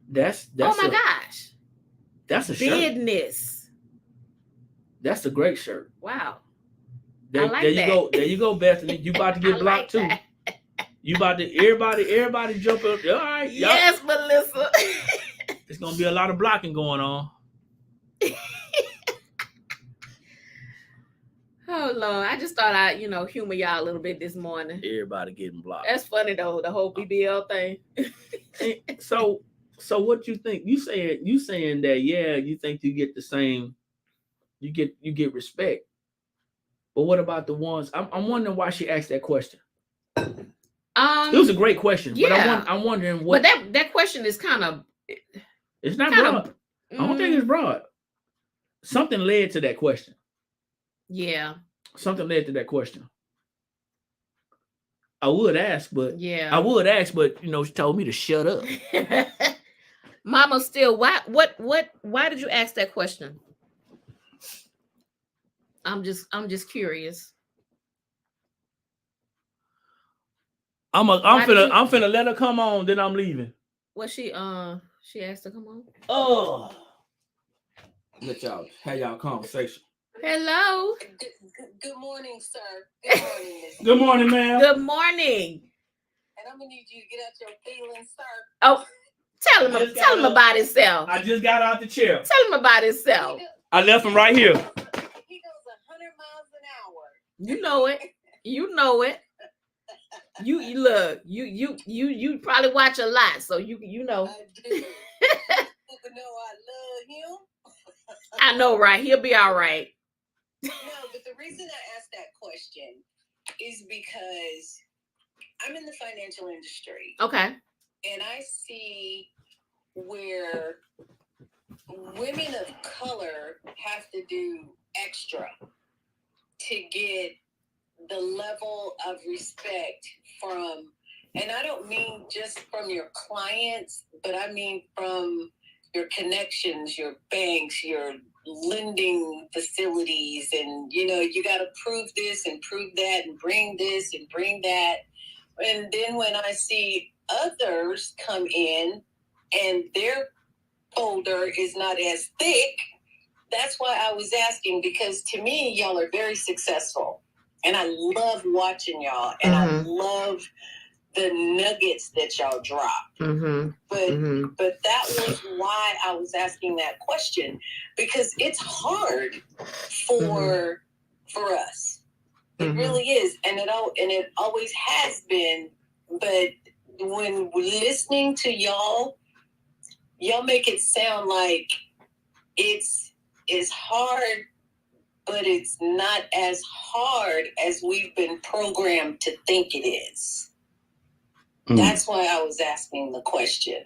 That's oh my gosh. That's a shirt. Bidness. That's a great shirt. Wow. There you go. There you go, Bethany. You about to get blocked too. You about to everybody jump up. All right. Yes, Melissa. There's gonna be a lot of blocking going on. Oh Lord, I just thought I'd humor y'all a little bit this morning. Everybody getting blocked. That's funny though, the whole BBL thing. So what you think? You saying that you think you get the same. You get respect, but what about the ones? I'm wondering why she asked that question. It was a great question, but I'm wondering what. But that question is kind of. It's not broad. I don't think it's broad. Something led to that question. Yeah. Something led to that question. I would ask, but she told me to shut up. Mama, still, why did you ask that question? I'm just curious. I'm finna let her come on, then I'm leaving. What she asked to come on? Oh, let y'all have y'all conversation. Hello. Good morning, sir. Good morning. Good morning, ma'am. Good morning. And I'm gonna need you to get out your feelings, sir. Oh, tell him about himself. I just got out the chair. Tell him about himself. I left him right here. He goes 100 miles an hour. You know it. You know it. You look. You probably watch a lot, so you know. I do. But no, I love him. I know, right? He'll be all right. No, but the reason I asked that question is because I'm in the financial industry. Okay. And I see where women of color have to do extra to get the level of respect from, and I don't mean just from your clients, but I mean from your connections, your banks, your lending facilities, and you got to prove this and prove that and bring this and bring that. And then when I see others come in and their folder is not as thick, that's why I was asking, because to me, y'all are very successful. And I love watching y'all. And I love the nuggets that y'all drop. But that was why I was asking that question, because it's hard for us. It really is, and it always has been. But when listening to y'all make it sound like it's hard, but it's not as hard as we've been programmed to think it is. That's why I was asking the question.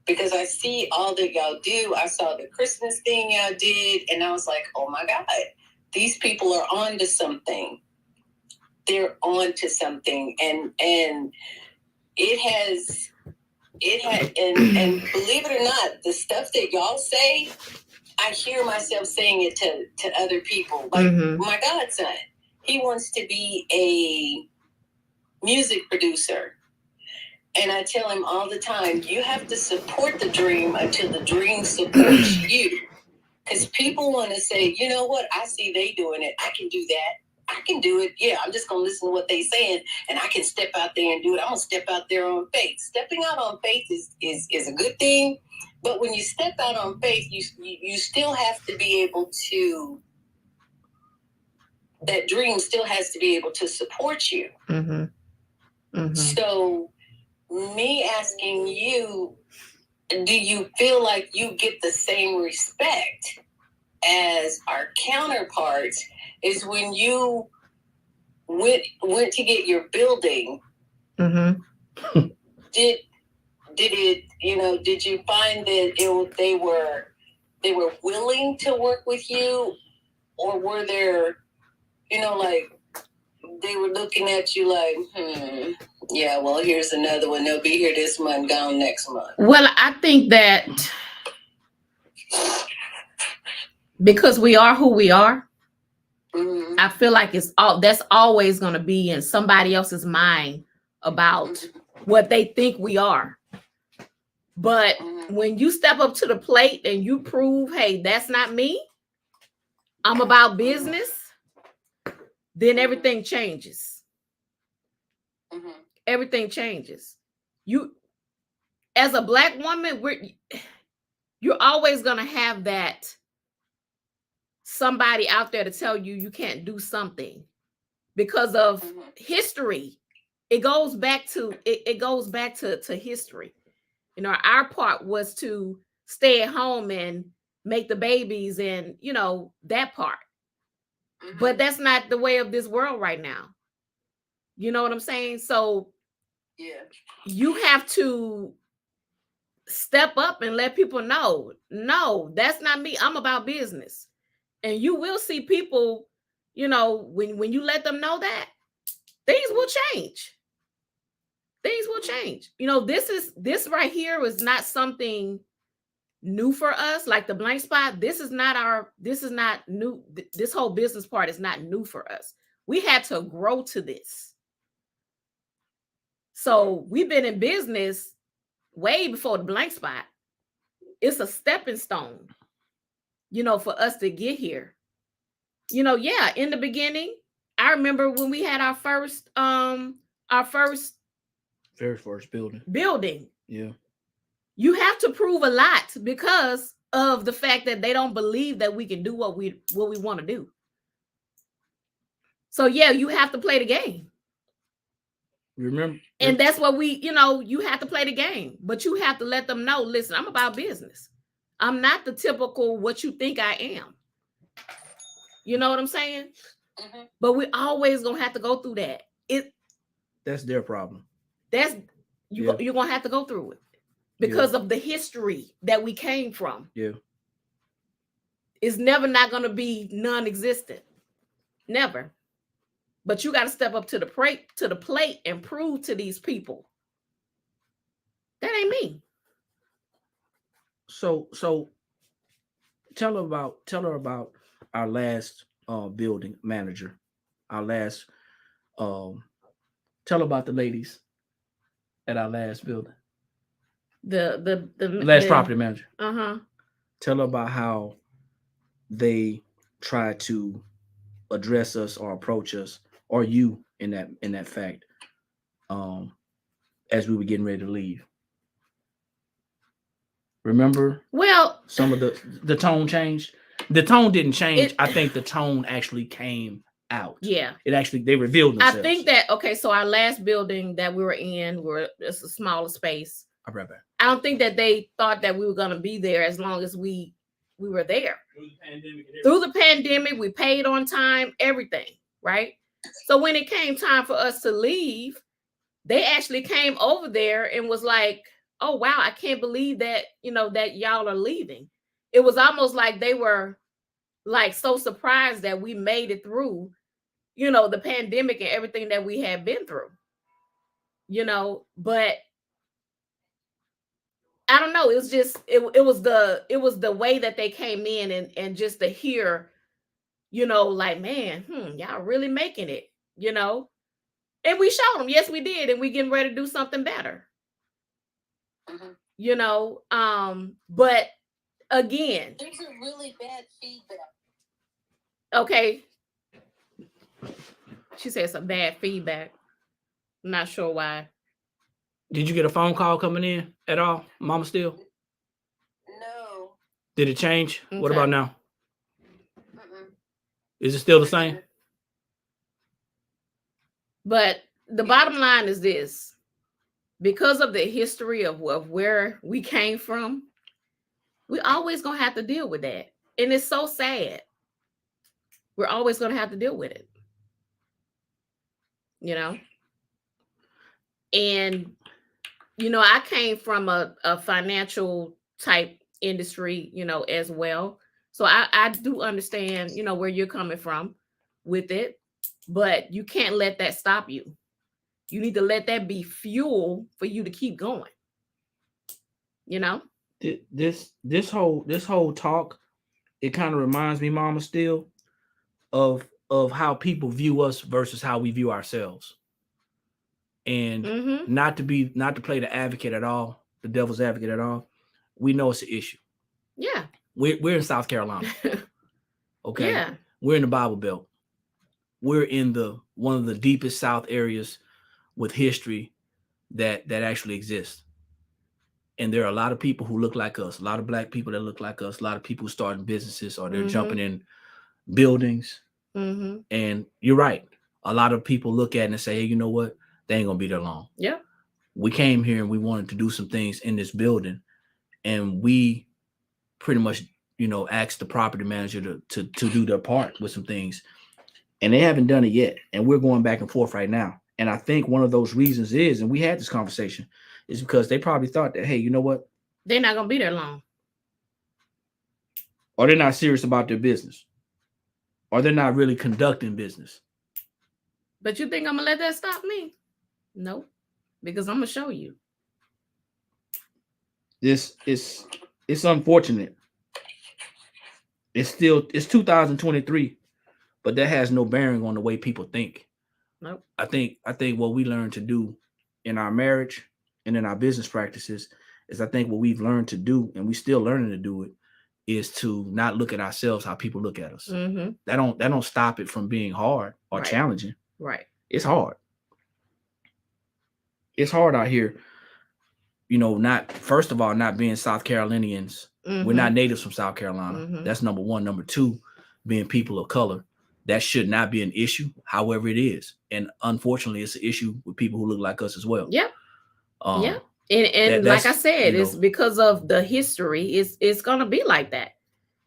Because I see all that y'all do. I saw the Christmas thing y'all did, and I was like, oh my God, these people are on to something. They're on to something. And it has, and believe it or not, the stuff that y'all say, I hear myself saying it to other people. Like my godson, he wants to be a music producer. And I tell him all the time, you have to support the dream until the dream supports you. Because people want to say, you know what, I see they doing it. I can do that. I can do it. Yeah, I'm just going to listen to what they saying, and I can step out there and do it. I'm going to step out there on faith. Stepping out on faith is a good thing. But when you step out on faith, you still have to be able to, that dream still has to be able to support you. So me asking you, do you feel like you get the same respect as our counterparts is when you went to get your building? Did it, did you find that they were willing to work with you, or were there, like they were looking at you like, yeah, well, here's another one. They'll be here this month, gone next month. Well, I think that because we are who we are, I feel like that's always going to be in somebody else's mind about what they think we are. But when you step up to the plate and you prove, hey, that's not me, I'm about business, then everything changes. Everything changes. You, as a Black woman, you're always going to have that somebody out there to tell you you can't do something because of history. It goes back to history. Our part was to stay at home and make the babies and that part. But that's not the way of this world right now. You know what I'm saying? So yeah, you have to step up and let people know, no, that's not me. I'm about business. And you will see people, when you let them know that, things will change. Things will change. This right here was not something new for us, like the blank spot. This is not new. This whole business part is not new for us. We had to grow to this. So we've been in business way before the blank spot. It's a stepping stone, for us to get here. Yeah, in the beginning, I remember when we had our very first building. Yeah. You have to prove a lot because of the fact that they don't believe that we can do what we want to do. So yeah, you have to play the game. Remember? And that's what you have to play the game, but you have to let them know, listen, I'm about business. I'm not the typical what you think I am. You know what I'm saying? But we always gonna have to go through that. That's their problem. You're gonna have to go through it because of the history that we came from. Yeah. It's never not gonna be non-existent. Never. But you got to step up to the plate and prove to these people that ain't me. So tell her about our last building manager. Our last tell her about the ladies at our last building. The last property manager. Tell her about how they try to address us or approach us, or you in that fact, as we were getting ready to leave? Remember? Well, some of the tone changed. The tone didn't change. It- I think the tone actually came out. yeah. They revealed themselves. I think that, okay, so our last building that we were in, it's a smaller space. I'll be right back. I don't think that they thought that we were going to be there as long as we were there. Through the pandemic, we paid on time, everything, right? So when it came time for us to leave, they actually came over there and was like, oh, wow, I can't believe that, that y'all are leaving. It was almost like they were like so surprised that we made it through, the pandemic and everything that we had been through, but I don't know. It was just, it was the way that they came in and just to hear, like, man, y'all really making it, and we showed them, yes, we did. And we getting ready to do something better, but again, there's a really bad feedback. Okay. She said some bad feedback. I'm not sure why. Did you get a phone call coming in at all, Mama Still? No. Did it change? Okay. What about now? Mm-mm. Is it still the same? But the bottom line is this. Because of the history of where we came from, we always going to have to deal with that. And it's so sad. We're always going to have to deal with it. And, I came from a financial type industry, as well. So I do understand, where you're coming from with it, but you can't let that stop you. You need to let that be fuel for you to keep going. This whole talk, it kind of reminds me, Mama Still, of how people view us versus how we view ourselves. And not to play the advocate at all, the devil's advocate at all. We know it's an issue. Yeah. We're in South Carolina. Okay. Yeah. We're in the Bible Belt. We're in one of the deepest South areas with history that actually exists. And there are a lot of people who look like us, a lot of Black people that look like us, a lot of people starting businesses or they're jumping in buildings. And you're right. A lot of people look at it and say, hey, you know what? They ain't gonna be there long. Yeah. We came here and we wanted to do some things in this building, and we pretty much, asked the property manager to do their part with some things, and they haven't done it yet. And we're going back and forth right now. And I think one of those reasons is, and we had this conversation, is because they probably thought that, hey, you know what? They're not gonna be there long. Or they're not serious about their business. Or they're not really conducting business. But you think I'm gonna let that stop me? No, because I'm gonna show you. It's unfortunate. It's 2023, but that has no bearing on the way people think. Nope. I think what we learned to do in our marriage and in our business practices is, I think what we've learned to do, and we still learning to do it, is to not look at ourselves how people look at us. That don't stop it from being hard or challenging. Right. It's hard. It's hard out here, first of all, not being South Carolinians. We're not natives from South Carolina. That's number one. Number two, being people of color. That should not be an issue. However, it is. And unfortunately, it's an issue with people who look like us as well. Yep. Yeah. And like I said, it's because of the history. It's gonna be like that.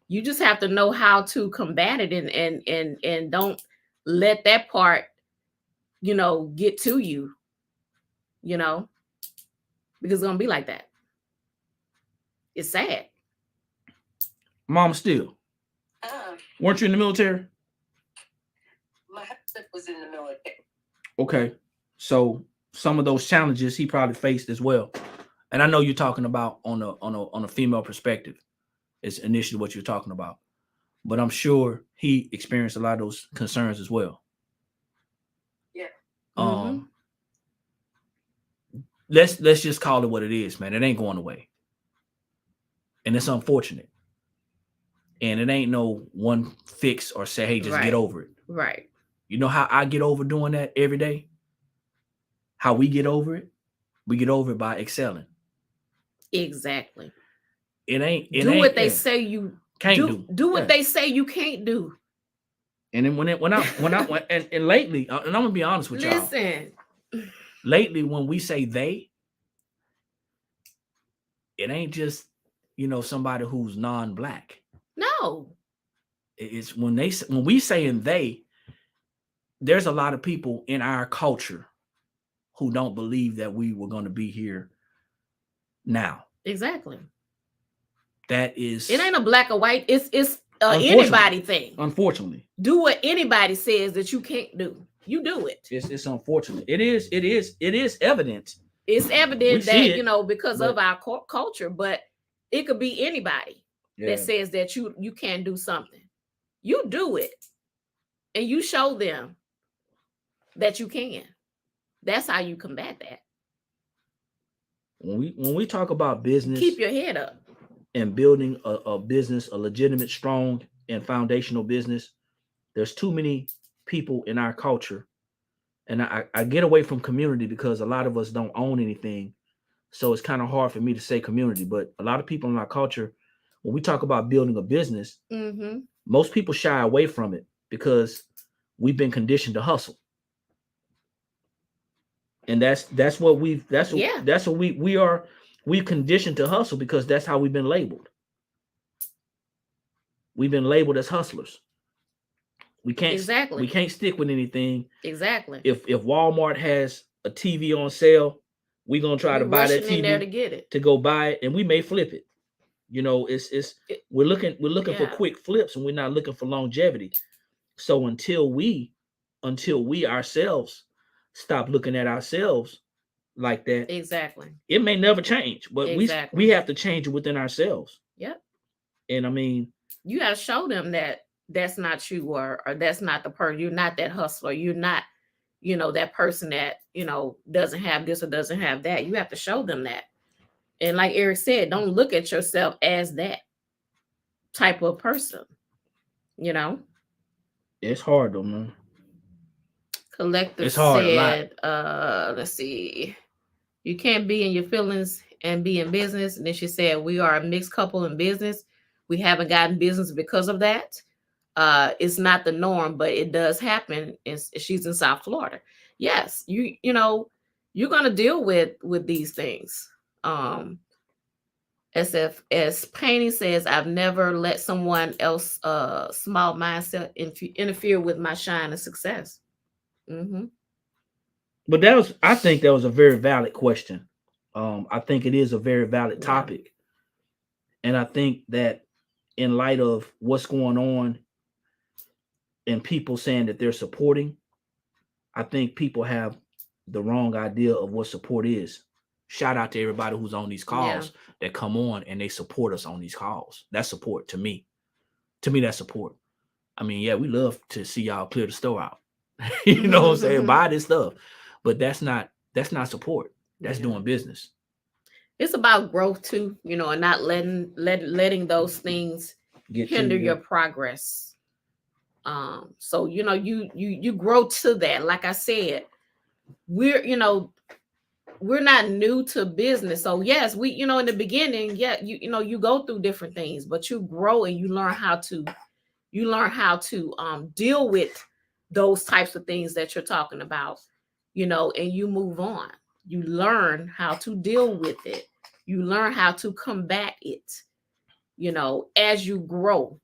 You just have to know how to combat it and don't let that part, get to you. Because it's gonna be like that. It's sad. Mama Still, weren't you in the military? My husband was in the military. Okay, so some of those challenges he probably faced as well. And I know you're talking about on a female perspective. It's initially what you're talking about, but I'm sure he experienced a lot of those concerns as well. Yeah. Let's just call it what it is, man. It ain't going away. And it's unfortunate. And it ain't no one fix or say, hey, just get over it. Right. You know how I get over doing that every day? How we get over it We get over it by excelling. Exactly. Do what they say you can't do. Do what they say you can't do. And then when I and lately, and I'm gonna be honest with y'all. Listen. Lately, when we say they, it ain't just somebody who's non-black. No. It's when we saying they, there's a lot of people in our culture who don't believe that we were going to be here now. Exactly. That is. It ain't a black or white. It's anybody thing. Unfortunately. Do what anybody says that you can't do. You do it. It's unfortunate. It is evident. It's evident that because of our culture, but it could be anybody that says that you can't do something. You do it, and you show them that you can. That's how you combat that. When we talk about business, keep your head up and building a business, a legitimate, strong, and foundational business. There's too many people in our culture, and I get away from community because a lot of us don't own anything, so it's kind of hard for me to say community. But a lot of people in our culture, when we talk about building a business, most people shy away from it because we've been conditioned to hustle. And that's what we are. We've conditioned to hustle because that's how we've been labeled. We've been labeled as hustlers. We can't stick with anything. Exactly. If Walmart has a TV on sale, we're gonna try to buy that TV in there to get it, to go buy it, and we may flip it. We're looking for quick flips, and we're not looking for longevity. So until we ourselves stop looking at ourselves like that, it may never change. But we have to change it within ourselves. Yep. And I mean, you got to show them that that's not you, or that's not the person. You're not that hustler. You're not, that person that doesn't have this or doesn't have that. You have to show them that. And like Eric said, don't look at yourself as that type of person. It's hard though, man. Collective said, let's see, you can't be in your feelings and be in business. And then she said, we are a mixed couple in business. We haven't gotten business because of that. It's not the norm, but it does happen. And she's in South Florida. Yes, you're going to deal with these things. As Painting says, I've never let someone else small mindset interfere with my shine and success. But I think that was a very valid question. I think it is a very valid topic. And I think that in light of what's going on and people saying that they're supporting, I think people have the wrong idea of what support is. Shout out to everybody who's on these calls that come on and they support us on these calls. That's support to me. To me, that's support. I mean, we love to see y'all clear the store out. You know what I'm saying? Buy this stuff. But that's not support. That's doing business. It's about growth too, and not letting those things hinder your progress. So you grow to that. Like I said, we're not new to business. So yes, we in the beginning, you go through different things, but you grow and you learn how to deal with those types of things that you're talking about, and you move on. You learn how to deal with it. You learn how to combat it, as you grow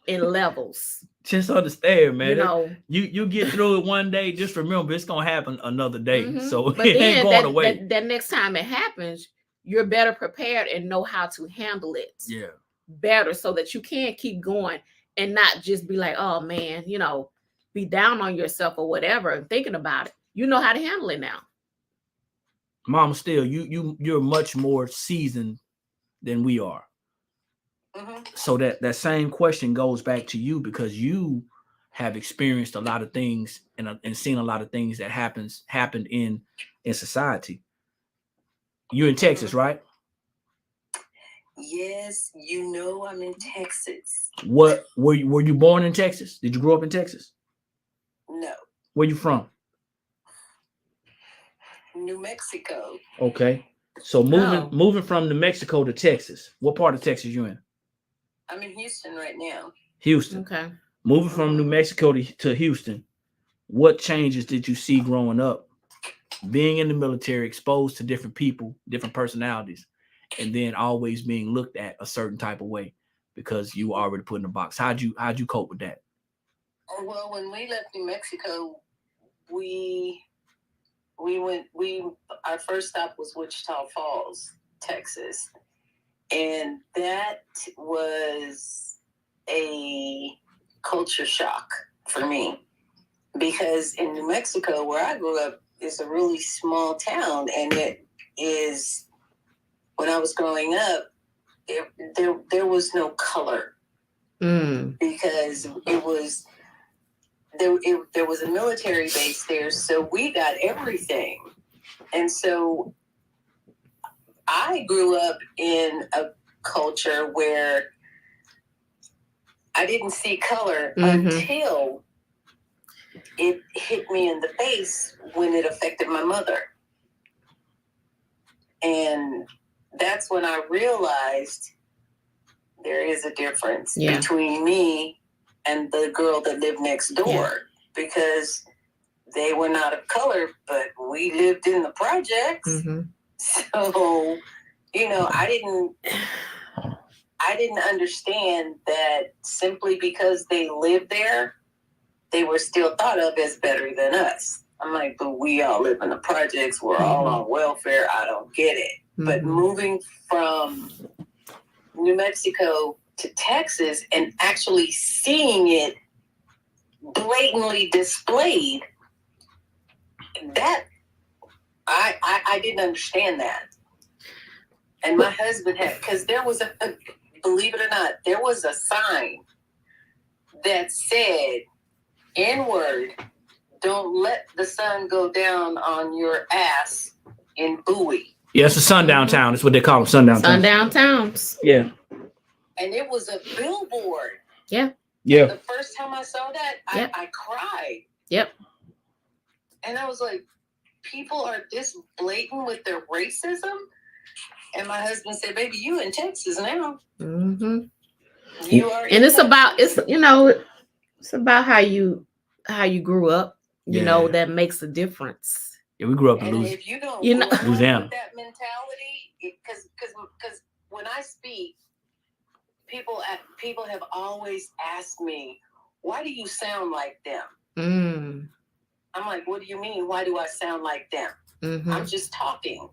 in levels. Just understand, man. You get through it one day. Just remember, it's gonna happen another day. So but it ain't going away. That next time it happens, you're better prepared and know how to handle it. Yeah, better, so that you can keep going and not just be like, oh man, be down on yourself or whatever and thinking about it. You know how to handle it now. Mama, still, you're much more seasoned than we are. So that same question goes back to you because you have experienced a lot of things and seen a lot of things that happened in society. You're in Texas, right? Yes, I'm in Texas. What were you born in Texas? Did you grow up in Texas? No. Where you from? New Mexico. Okay. So moving from New Mexico to Texas. What part of Texas you in? I'm in Houston right now. Houston. Okay. Moving from New Mexico to Houston, what changes did you see growing up? Being in the military, exposed to different people, different personalities, and then always being looked at a certain type of way because you were already put in a box. How'd you cope with that? Well, when we left New Mexico, our first stop was Wichita Falls, Texas. And that was a culture shock for me because in New Mexico, where I grew up, is a really small town. And it is, when I was growing up, there was no color because it was, there was a military base there. So we got everything. And so I grew up in a culture where I didn't see color until it hit me in the face when it affected my mother. And that's when I realized there is a difference between me and the girl that lived next door because they were not of color, but we lived in the projects. So, I didn't understand that simply because they lived there, they were still thought of as better than us. I'm like, but we all live in the projects. We're all on welfare. I don't get it. But moving from New Mexico to Texas and actually seeing it blatantly displayed, that I didn't understand that. And my husband had, because there was believe it or not, there was a sign that said, N-word, don't let the sun go down on your ass in Bowie. Yeah, it's a sundown town. That's what they call them, sundown towns. Sundown towns. Yeah. And it was a billboard. Yeah. Yeah. The first time I saw that, I cried. Yep. And I was like, people are this blatant with their racism? And my husband said, baby, you in Texas now. You are. And it's about, it's about how you grew up, you know, that makes a difference. Yeah, we grew up in Louisiana. If you don't Louisiana. With that mentality, because when I speak, people have always asked me, why do you sound like them? I'm like, what do you mean? Why do I sound like them? I'm just talking.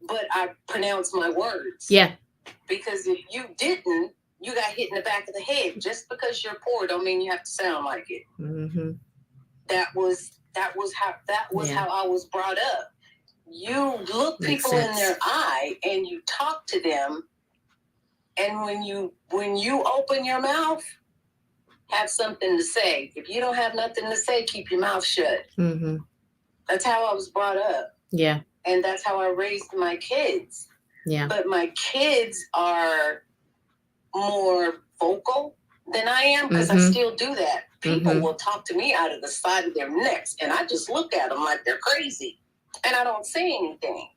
But I pronounce my words. Yeah. Because if you didn't, you got hit in the back of the head. Just because you're poor don't mean you have to sound like it. That was how I was brought up. You look people in their eye and you talk to them, and when you open your mouth, have something to say. If you don't have nothing to say, keep your mouth shut. That's how I was brought up. Yeah. And that's how I raised my kids. Yeah. But my kids are more vocal than I am because I still do that. People will talk to me out of the side of their necks, and I just look at them like they're crazy, and I don't say anything.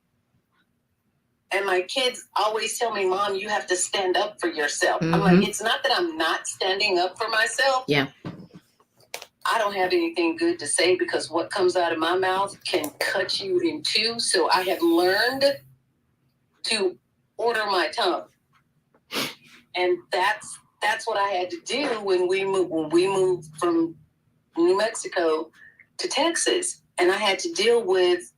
And my kids always tell me, Mom, you have to stand up for yourself. I'm like, it's not that I'm not standing up for myself. Yeah. I don't have anything good to say because what comes out of my mouth can cut you in two. So I have learned to order my tongue. And that's what I had to do when we moved from New Mexico to Texas. And I had to deal with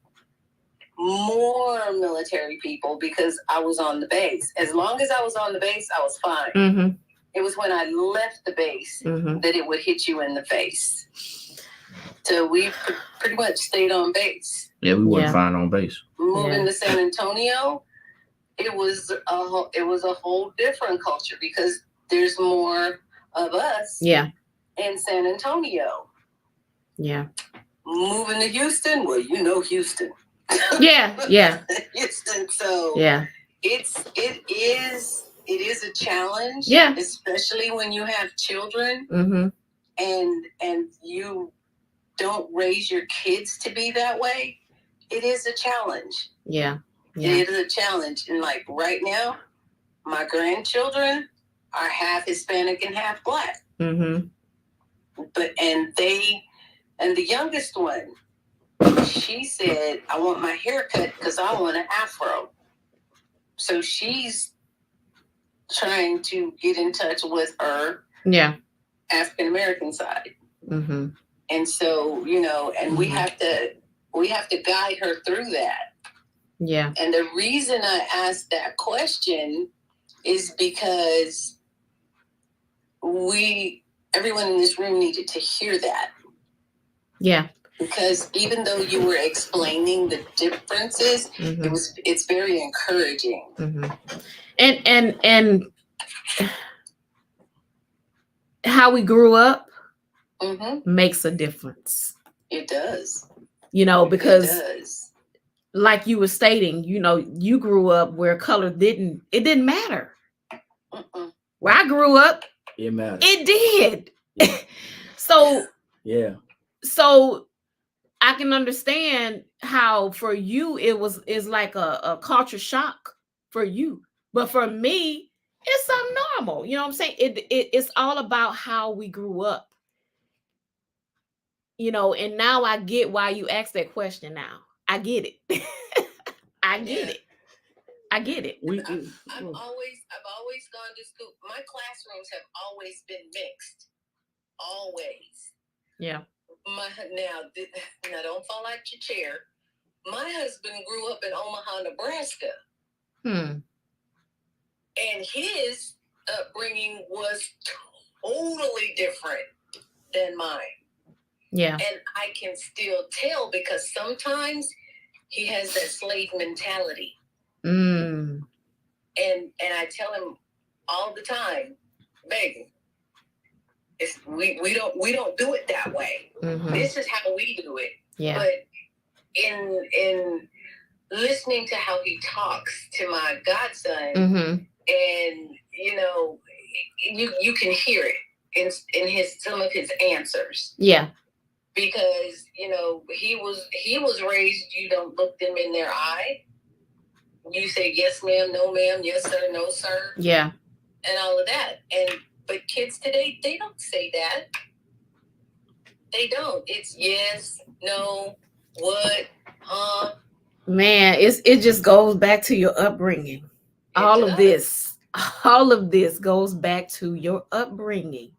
more military people because I was on the base. As long as I was on the base, I was fine. It was when I left the base that it would hit you in the face. So we pretty much stayed on base. Yeah, we weren't fine on base. Moving to San Antonio, it was a whole different culture because there's more of us. Yeah. In San Antonio. Yeah. Moving to Houston, well, you know Houston. Yeah. Houston. So yeah, it is a challenge. Yeah. Especially when you have children and you don't raise your kids to be that way. it is a challenge. Yeah. It is a challenge. And like right now, my grandchildren are half Hispanic and half Black. Mm-hmm. And the youngest one, she said, I want my hair cut because I want an afro. So she's trying to get in touch with her African American side. Mm-hmm. And so, you know, and we have to guide her through that. Yeah. And the reason I asked that question is because everyone in this room needed to hear that. Yeah. Because even though you were explaining the differences, it's very encouraging. Mm-hmm. And how we grew up makes a difference. It does. You know, because like you were stating, you know, you grew up where color didn't matter. Where I grew up, it mattered. It did. Yeah. So I can understand how for you it's like a culture shock for you, but for me it's something normal. You know what I'm saying? It's all about how we grew up. You know, and now I get why you asked that question. Now I get it. I get it. I've always gone to school. My classrooms have always been mixed. Always. Yeah. Now don't fall out your chair. My husband grew up in Omaha, Nebraska. And his upbringing was totally different than mine. Yeah. And I can still tell because sometimes he has that slave mentality. And I tell him all the time, baby, we don't do it that way. This is how we do it. Yeah. But in listening to how he talks to my godson, and you know, you can hear it in some of his answers. Yeah. Because you know he was raised. You don't look them in their eye. You say yes, ma'am, no, ma'am, yes, sir, no, sir. Yeah. And all of that. But kids today, they don't say that. They don't. It's yes, no, what, huh? Man, it just goes back to your upbringing. All of this goes back to your upbringing.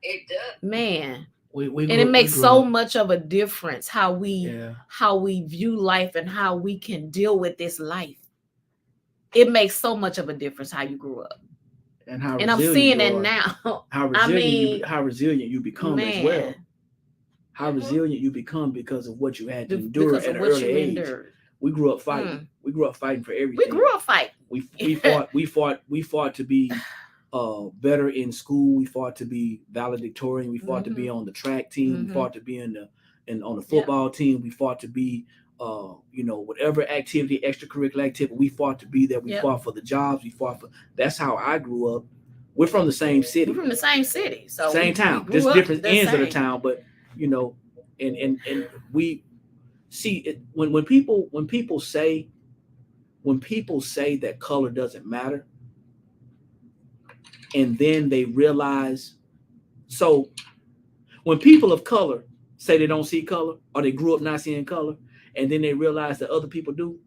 It does. Man. And it makes so much of a difference how we view life and how we can deal with this life. It makes so much of a difference how you grew up. And how I'm seeing it now. How resilient you become as well. How resilient you become because of what you had to endure at an early age. We grew up fighting. We grew up fighting for everything. We grew up fighting. We fought to be better in school. We fought to be valedictorian. We fought to be on the track team. We fought to be on the football team. We fought to be whatever activity, extracurricular activity, we fought to be there. We fought for the jobs. That's how I grew up. We're from the same city. We're from the same city. So same town. Just different ends of the town. But you know, and we see it when people say that color doesn't matter, and then they realize, so when people of color say they don't see color or they grew up not seeing color, and then they realize that other people do,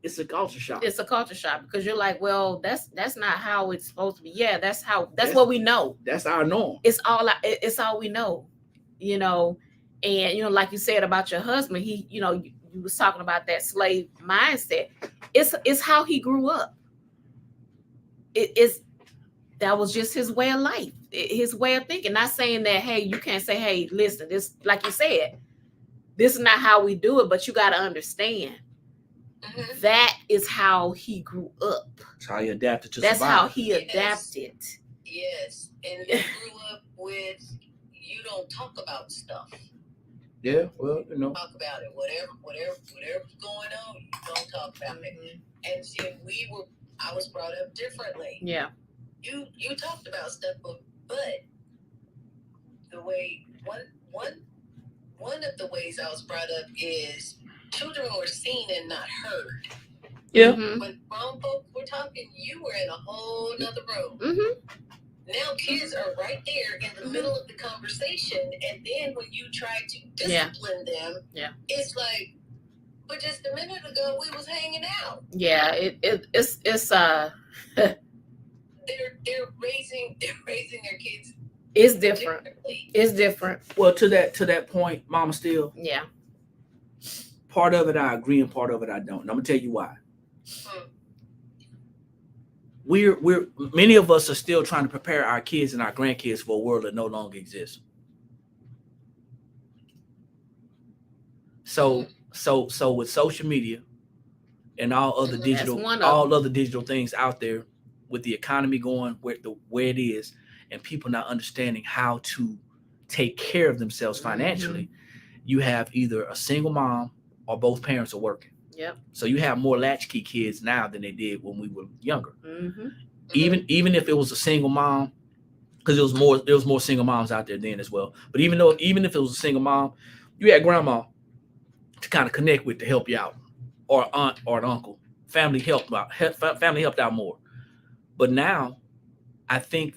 it's a culture shock. It's a culture shock because you're like, well, that's not how it's supposed to be. Yeah, that's what we know. That's our norm. It's all we know, you know. And you know, like you said about your husband, he, you know, you was talking about that slave mindset. It's how he grew up. That was just his way of life, his way of thinking. Not saying that, hey, you can't say, hey, listen, this, like you said, this is not how we do it, but you got to understand that is how he grew up. That's how he adapted to That's survive. how he adapted. Yes. And he grew up with, you don't talk about stuff. Yeah, well, you know. Talk about it. Whatever's going on, you don't talk about it. And see, I was brought up differently. Yeah. You talked about stuff, but the way one of the ways I was brought up is children were seen and not heard. Yeah. Mhm. When grown folks were talking, you were in a whole nother room. Mhm. Now kids are right there in the middle of the conversation, and then when you try to discipline them, it's like, but just a minute ago we was hanging out. Yeah, it's They're raising their kids. It's different. differently. It's different. Well, to that point, Mama, still Yeah. part of it I agree and part of it I don't. And I'm gonna tell you why. We're many of us are still trying to prepare our kids and our grandkids for a world that no longer exists. So with social media and all other digital things out there, with the economy going where it is, and people not understanding how to take care of themselves financially, you have either a single mom or both parents are working. Yep. So you have more latchkey kids now than they did when we were younger. Mm-hmm. Even if it was a single mom, because there was more single moms out there then as well. But even if it was a single mom, you had grandma to kind of connect with to help you out, or aunt or an uncle. Family helped out more. But now, I think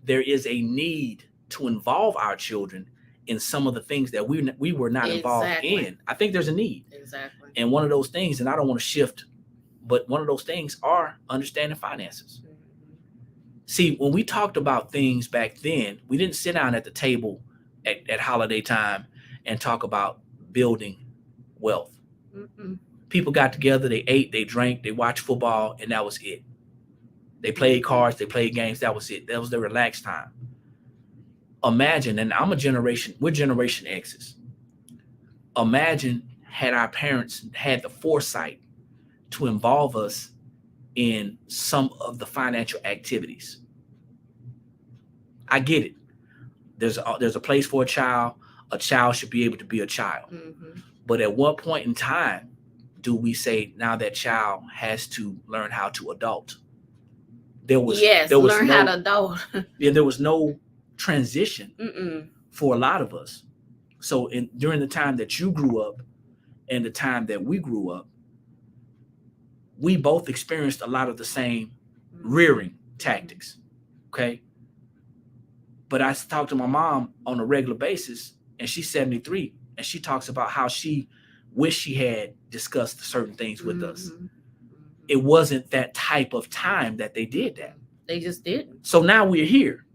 there is a need to involve our children in some of the things that we were not involved in. I think there's a need. Exactly. And one of those things, and I don't want to shift, but one of those things are understanding finances. See, when we talked about things back then, we didn't sit down at the table at holiday time and talk about building wealth. Mm-mm. People got together, they ate, they drank, they watched football, and that was it. They played cards, they played games, that was it. That was their relaxed time. Imagine, and we're Generation X's. Imagine had our parents had the foresight to involve us in some of the financial activities. I get it. There's a place for a child. A child should be able to be a child. Mm-hmm. But at what point in time do we say now that child has to learn how to adult? There was how to adult. There was no transition Mm-mm. for a lot of us. So during the time that you grew up and the time that we grew up, we both experienced a lot of the same rearing tactics. Okay. But I talk to my mom on a regular basis, and she's 73, and she talks about how she wished she had discussed certain things with us. It wasn't that type of time that they did that. They just didn't. So now we're here,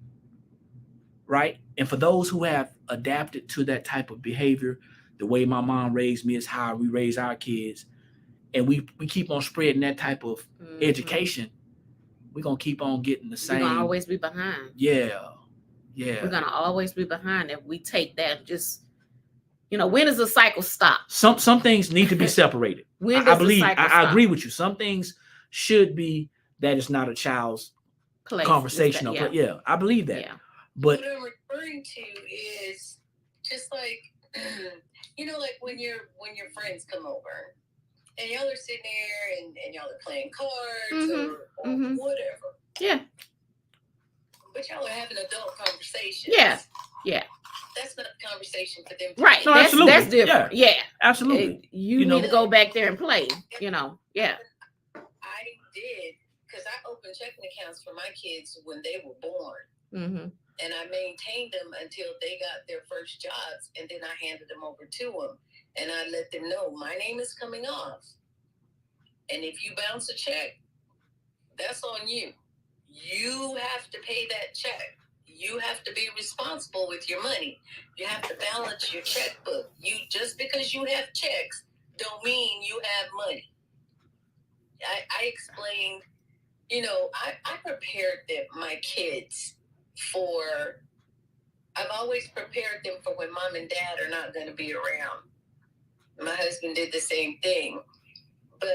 right? And for those who have adapted to that type of behavior, the way my mom raised me is how we raise our kids, and we keep on spreading that type of education, we're going to keep on getting the same. We're going to always be behind. Yeah. We're going to always be behind if we take that just, when does the cycle stop? Some things need to be separated. I believe, I agree with you. Some things should be that it's not a child's conversation. Yeah, I believe that. Yeah. But what I'm referring to is just like, like when your friends come over and y'all are sitting there and y'all are playing cards or whatever. Yeah. But y'all are having adult conversations. Yeah. That's not a conversation for them. Right. No, that's different. Yeah. Absolutely. You need to go back there and play, Yeah. I did, because I opened checking accounts for my kids when they were born. Mm-hmm. And I maintained them until they got their first jobs. And then I handed them over to them. And I let them know, my name is coming off. And if you bounce a check, that's on you. You have to pay that check. You have to be responsible with your money. You have to balance your checkbook. Just because you have checks don't mean you have money. I explained, I prepared my kids I've always prepared them for when mom and dad are not going to be around. My husband did the same thing. But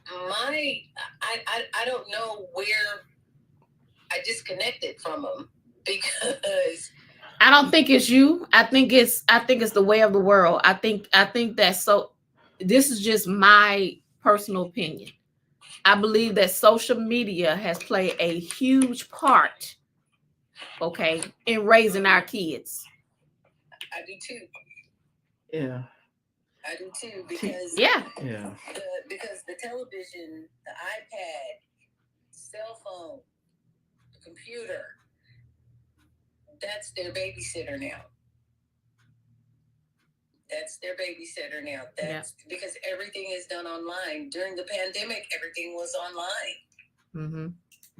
I don't know where I disconnected from them, because I don't think it's you. I think it's the way of the world. I think that's so. This is just my personal opinion. I believe that social media has played a huge part, in raising our kids. I do too. Yeah. I do too, because because the television, the iPad, cell phone, the computer, that's their babysitter now. That's their babysitter now. That's because everything is done online. During the pandemic, everything was online.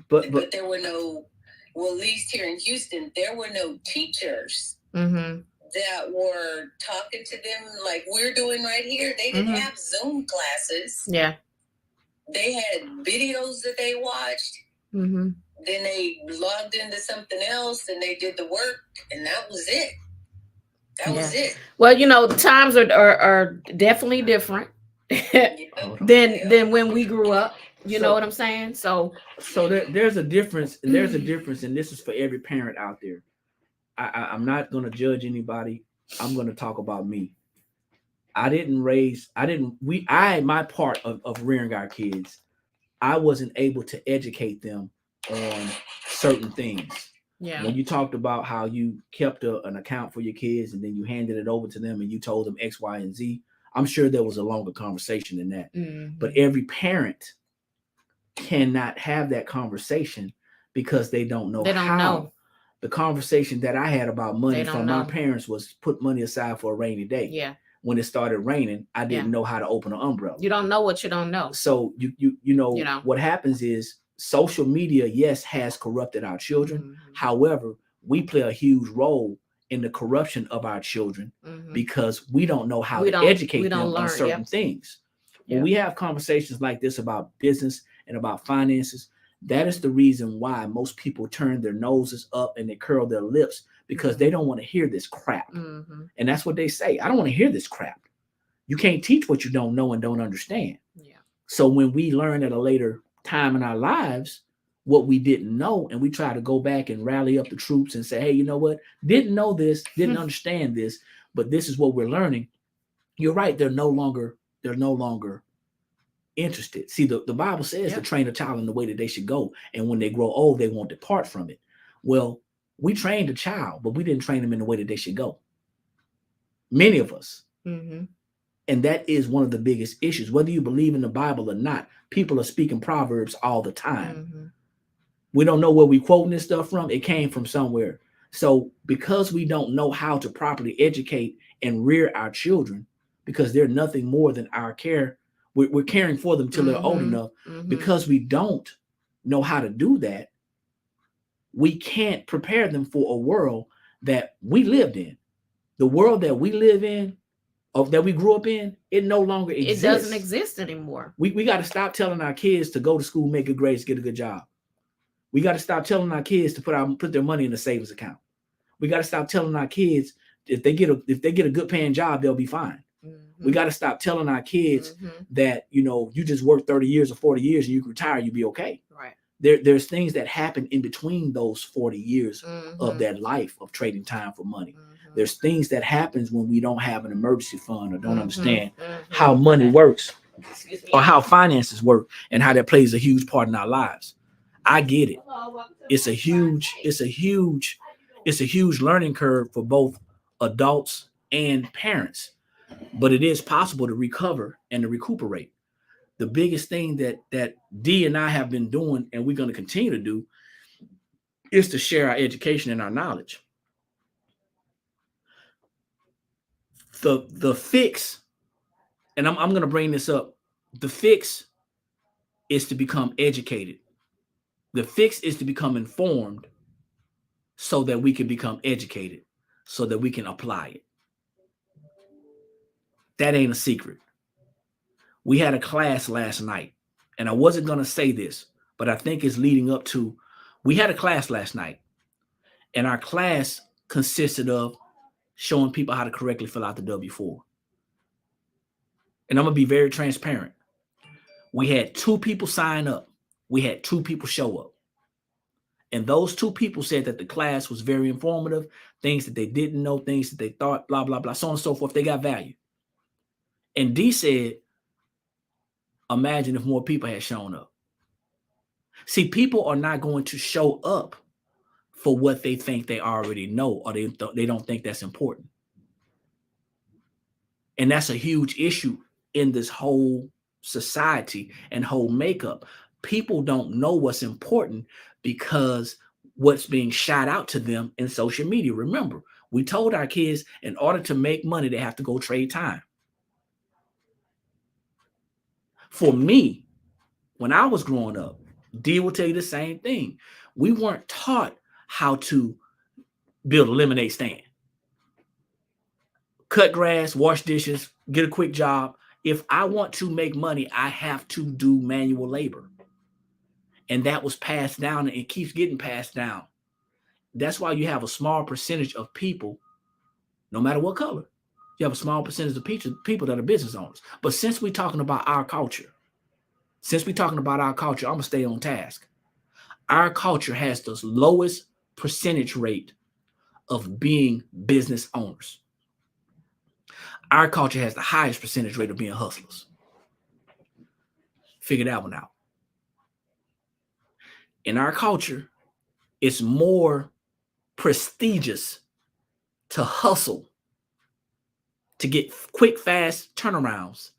But there were no, well, at least here in Houston, there were no teachers that were talking to them like we're doing right here. They didn't have Zoom classes. Yeah. They had videos that they watched. Then they logged into something else and they did the work, and that was it. That was it. Well, you know, the times are definitely different than when we grew up. You know what I'm saying? So there's a difference, and there's a difference, and this is for every parent out there. I'm not going to judge anybody. I'm going to talk about me. My part of rearing our kids, I wasn't able to educate them on certain things. Yeah. When you talked about how you kept an account for your kids and then you handed it over to them and you told them X, Y, and Z, I'm sure there was a longer conversation than that. But every parent cannot have that conversation because they don't know how. The conversation that I had about money from my parents was put money aside for a rainy day. Yeah. When it started raining, I didn't know how to open an umbrella. You don't know what you don't know. So you know what happens is social media, yes, has corrupted our children. However, we play a huge role in the corruption of our children because we don't know how to educate them on certain things. When we have conversations like this about business and about finances, that is the reason why most people turn their noses up and they curl their lips, because they don't want to hear this crap. And that's what they say. I don't want to hear this crap. You can't teach what you don't know and don't understand. Yeah. So when we learn at a later time in our lives what we didn't know, and we try to go back and rally up the troops and say, hey, you know what? Didn't know this, didn't understand this, but this is what we're learning. You're right. They're no longer interested. See, the Bible says to train a child in the way that they should go, and when they grow old, they won't depart from it. Well, we trained a child, but we didn't train them in the way that they should go. Many of us. And that is one of the biggest issues. Whether you believe in the Bible or not, people are speaking proverbs all the time. We don't know where we're quoting this stuff from. It came from somewhere. So because we don't know how to properly educate and rear our children, because they're nothing more than our care, we're caring for them till they're old enough. Because we don't know how to do that, we can't prepare them for a world that we lived in. The world that we live in, that we grew up in, it no longer exists. It doesn't exist anymore. We got to stop telling our kids to go to school, make good grades, get a good job. We got to stop telling our kids to put their money in a savings account. We got to stop telling our kids if they get a good paying job, they'll be fine. We got to stop telling our kids that, you just work 30 years or 40 years and you can retire, you'll be okay. Right. There's things that happen in between those 40 years of that life of trading time for money. There's things that happens when we don't have an emergency fund or don't understand how money works or how finances work and how that plays a huge part in our lives. I get it. It's a huge learning curve for both adults and parents, but it is possible to recover and to recuperate. The biggest thing that Dee and I have been doing, and we're going to continue to do, is to share our education and our knowledge. The fix, and I'm going to bring this up, the fix is to become educated. The fix is to become informed so that we can become educated, so that we can apply it. That ain't a secret. We had a class last night, and I wasn't going to say this, but I think it's leading up to, we had a class last night, and our class consisted of showing people how to correctly fill out the W-4. And I'm going to be very transparent. We had 2 people sign up. We had 2 people show up. And those 2 people said that the class was very informative, things that they didn't know, things that they thought, blah, blah, blah, so on and so forth. They got value. And Dee said, imagine if more people had shown up. See, people are not going to show up for what they think they already know, or they don't think that's important. And that's a huge issue in this whole society and whole makeup. People don't know what's important because what's being shot out to them in social media. Remember, we told our kids in order to make money, they have to go trade time. For me, when I was growing up, Dee will tell you the same thing. We weren't taught how to build a lemonade stand, cut grass, wash dishes, get a quick job. If I want to make money, I have to do manual labor. And that was passed down, and it keeps getting passed down. That's why you have a small percentage of people, no matter what color, you have a small percentage of people that are business owners. But since we're talking about our culture, I'm going to stay on task. Our culture has the lowest percentage rate of being business owners. Our culture has the highest percentage rate of being hustlers. Figure that one out. In our culture, it's more prestigious to hustle, to get quick, fast turnarounds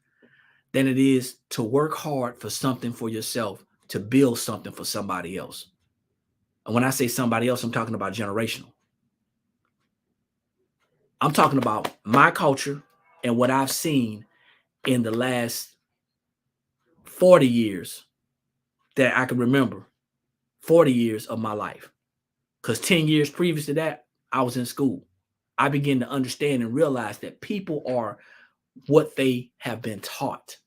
than it is to work hard for something for yourself, to build something for somebody else. And when I say somebody else, I'm talking about generational. I'm talking about my culture and what I've seen in the last 40 years that I can remember, 40 years of my life. Because 10 years previous to that, I was in school. I began to understand and realize that people are what they have been taught.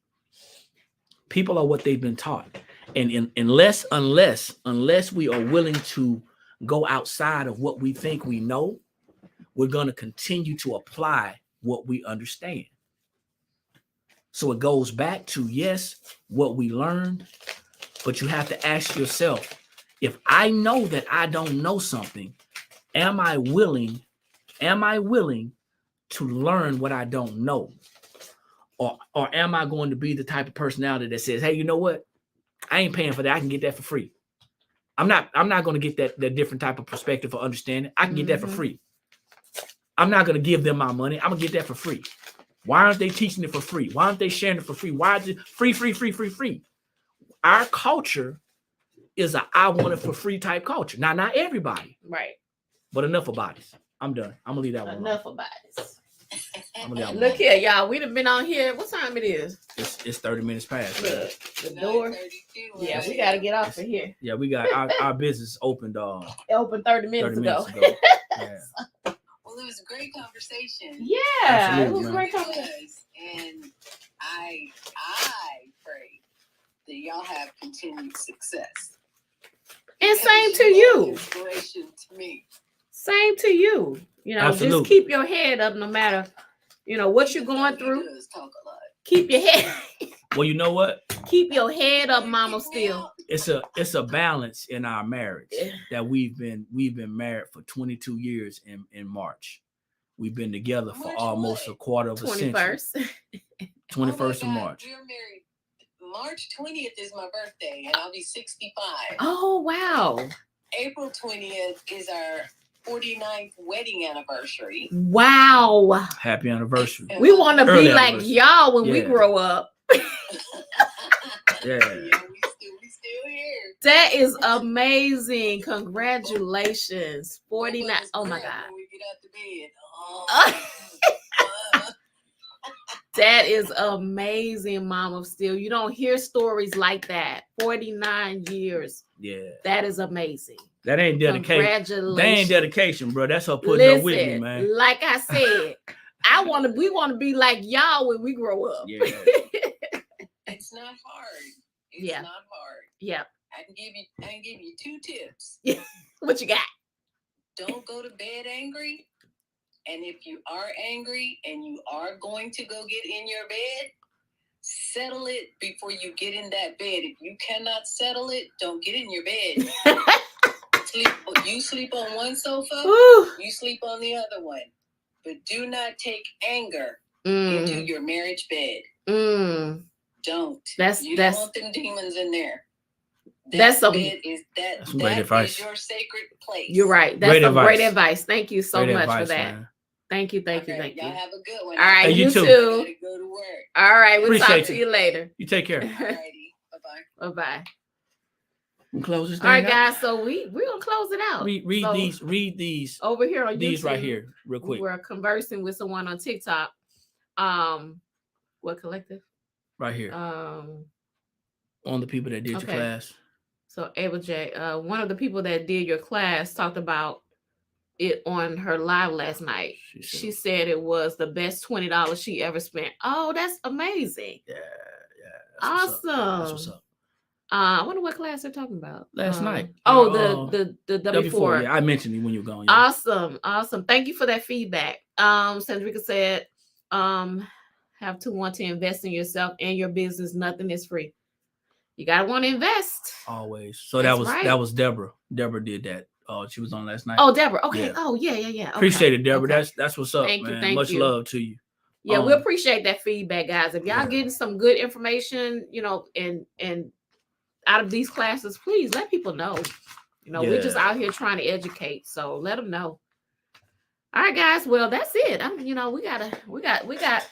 People are what they've been taught. And unless we are willing to go outside of what we think we know, we're going to continue to apply what we understand. So it goes back to, yes, what we learned, but you have to ask yourself, if I know that I don't know something, am I willing to learn what I don't know? Or am I going to be the type of personality that says, hey, you know what? I ain't paying for that. I can get that for free. I'm not going to get that different type of perspective or understanding. I can get that for free. I'm not going to give them my money. I'm going to get that for free. Why aren't they teaching it for free? Why aren't they sharing it for free? Why is it free? Our culture is a I want it for free type culture. Now, not everybody. Right. But enough about it. I'm done. I'm going to leave that one enough about it. Look here, y'all. We done been on here. What time it is? It's 30 minutes past. Look, the door. Yeah, we got to get off of here. Yeah, we got our business opened. It opened 30 minutes ago. Yeah. Well, it was a great conversation. Yeah, absolutely, it was a great conversation. And I pray that y'all have continued success. And same to you. Inspiration to me. Same to you. You know, absolutely. Just keep your head up no matter, what you're going through. Talk a lot. Keep your head. Well, you know what? Keep your head up, mama, still. It's a balance in our marriage that we've been married for 22 years in March. We've been together for almost a quarter of a century. 21st of March. We're married. March 20th is my birthday, and I'll be 65. Oh, wow. April 20th is our 49th wedding anniversary. Wow. Happy anniversary. We want to be like y'all when we grow up. Yeah, we still here. That is amazing. Congratulations. 49. Oh my God. When we get out the bed. That is amazing, Mama. Still, you don't hear stories like that. 49 years. Yeah. That is amazing. That ain't dedication. Congratulations. That ain't dedication, bro. That's her putting up with me, man. Like I said, we want to be like y'all when we grow up. Yeah. It's not hard. It's not hard. Yeah. I can give you 2 tips. What you got? Don't go to bed angry. And if you are angry and you are going to go get in your bed, settle it before you get in that bed. If you cannot settle it, don't get in your bed. You sleep on one sofa, you sleep on the other one. But do not take anger into your marriage bed. Don't. You don't want them demons in there. That great advice. Is your sacred place. You're right. That's great advice. Thank you so much for that. Man. Thank you. Y'all have a good one. All right, Hey, you too. Gotta go to work. All right, we'll Appreciate talk to you. you later. You take care. Alrighty. Bye-bye. Bye-bye. We'll close this thing All right, out. guys. So we're gonna close it out. Read So, these over here on these YouTube, right here real we quick. were conversing with someone on TikTok. What collective? Right here. Um, On the people that did your okay. class. So Ava J, one of the people that did your class talked about it on her live last night. She said it was the best $20 she ever spent. Oh, that's amazing. Yeah. Awesome. That's what's up. I wonder what class they're talking about. Last night. The W4. Yeah, I mentioned it when you were gone. Yeah. Awesome. Thank you for that feedback. Sandrika said, have to want to invest in yourself and your business. Nothing is free. You gotta want to invest. Always. So That's that was Deborah. Deborah did that. She was on last night. Oh, Deborah. Okay. Yeah. Oh, yeah. Okay. Appreciate it, Deborah. Okay. That's what's up, Thank you, man. thank Much you. love to you. Yeah, we appreciate that feedback, guys. If y'all getting some good information, and out of these classes, please let people know. We're just out here trying to educate, so let them know. All right, guys. Well, that's it. We got.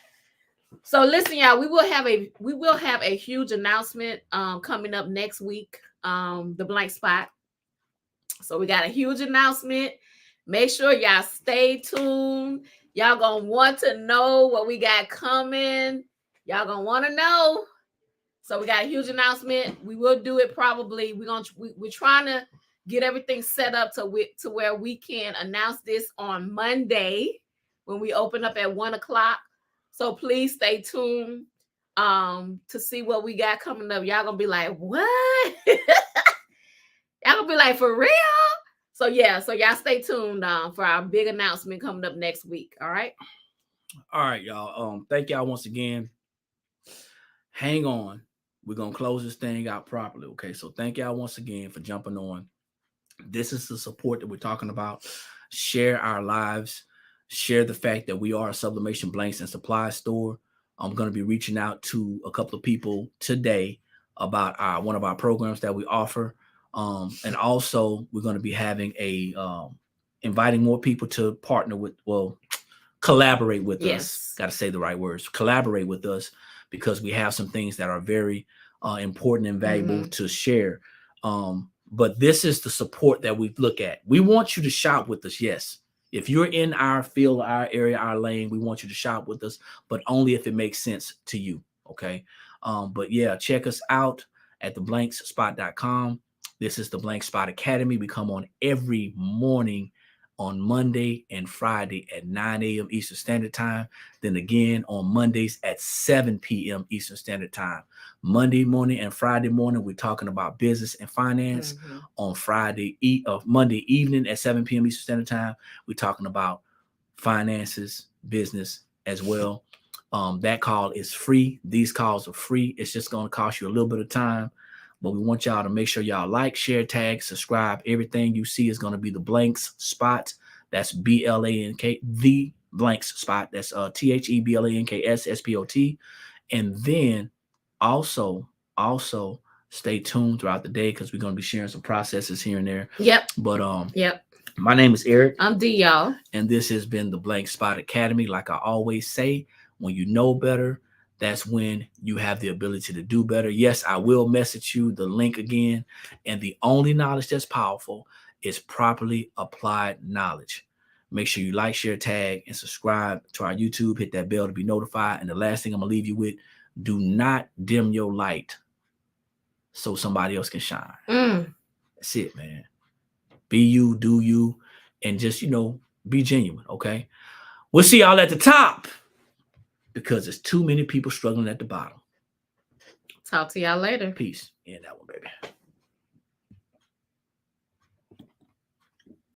So listen, y'all. We will have a huge announcement coming up next week. The blank spot. So we got a huge announcement. Make sure y'all stay tuned. Y'all gonna want to know what we got coming. Y'all gonna want to know. So we got a huge announcement. We will do it probably. We're trying to get everything set up to where we can announce this on Monday when we open up at 1:00. So please stay tuned to see what we got coming up. Y'all gonna be like, what? Y'all gonna be like, for real? So y'all stay tuned for our big announcement coming up next week. All right, y'all. Thank y'all once again. Hang on. We're gonna close this thing out properly. Okay. So thank y'all once again for jumping on. This is the support that we're talking about. Share our lives. Share the fact that we are a sublimation blanks and supply store. I'm going to be reaching out to a couple of people today about one of our programs that we offer. And also we're going to be having inviting more people to partner with, collaborate with us. Got to say the right words. Collaborate with us because we have some things that are very important and valuable to share. But this is the support that we look at. We want you to shop with us. Yes. If you're in our field, our area, our lane, we want you to shop with us, but only if it makes sense to you. Okay. But yeah, check us out at theblankspot.com. This is the Blank Spot Academy. We come on every morning on Monday and Friday at 9 a.m. Eastern Standard Time. Then again on Mondays at 7 p.m. Eastern Standard Time. Monday morning and Friday morning, we're talking about business and finance. On Monday evening at 7 p.m. Eastern Standard Time, we're talking about finances, business as well. That call is free. These calls are free. It's just going to cost you a little bit of time. But we want y'all to make sure y'all like, share, tag, subscribe. Everything you see is going to be the Blanks Spot. That's BLANK, the Blanks Spot. That's THEBLANKSSPOT. And then also stay tuned throughout the day because we're going to be sharing some processes here and there. Yep. But my name is Eric. I'm D, y'all. And this has been the Blank Spot Academy. Like I always say, when you know better, that's when you have the ability to do better. Yes, I will message you the link again. And the only knowledge that's powerful is properly applied knowledge. Make sure you like, share, tag, and subscribe to our YouTube. Hit that bell to be notified. And the last thing I'm going to leave you with, do not dim your light so somebody else can shine. That's it, man. Be you, do you, and just, be genuine, okay? We'll see y'all at the top. Because there's too many people struggling at the bottom. Talk to y'all later. Peace. Yeah, that one, baby.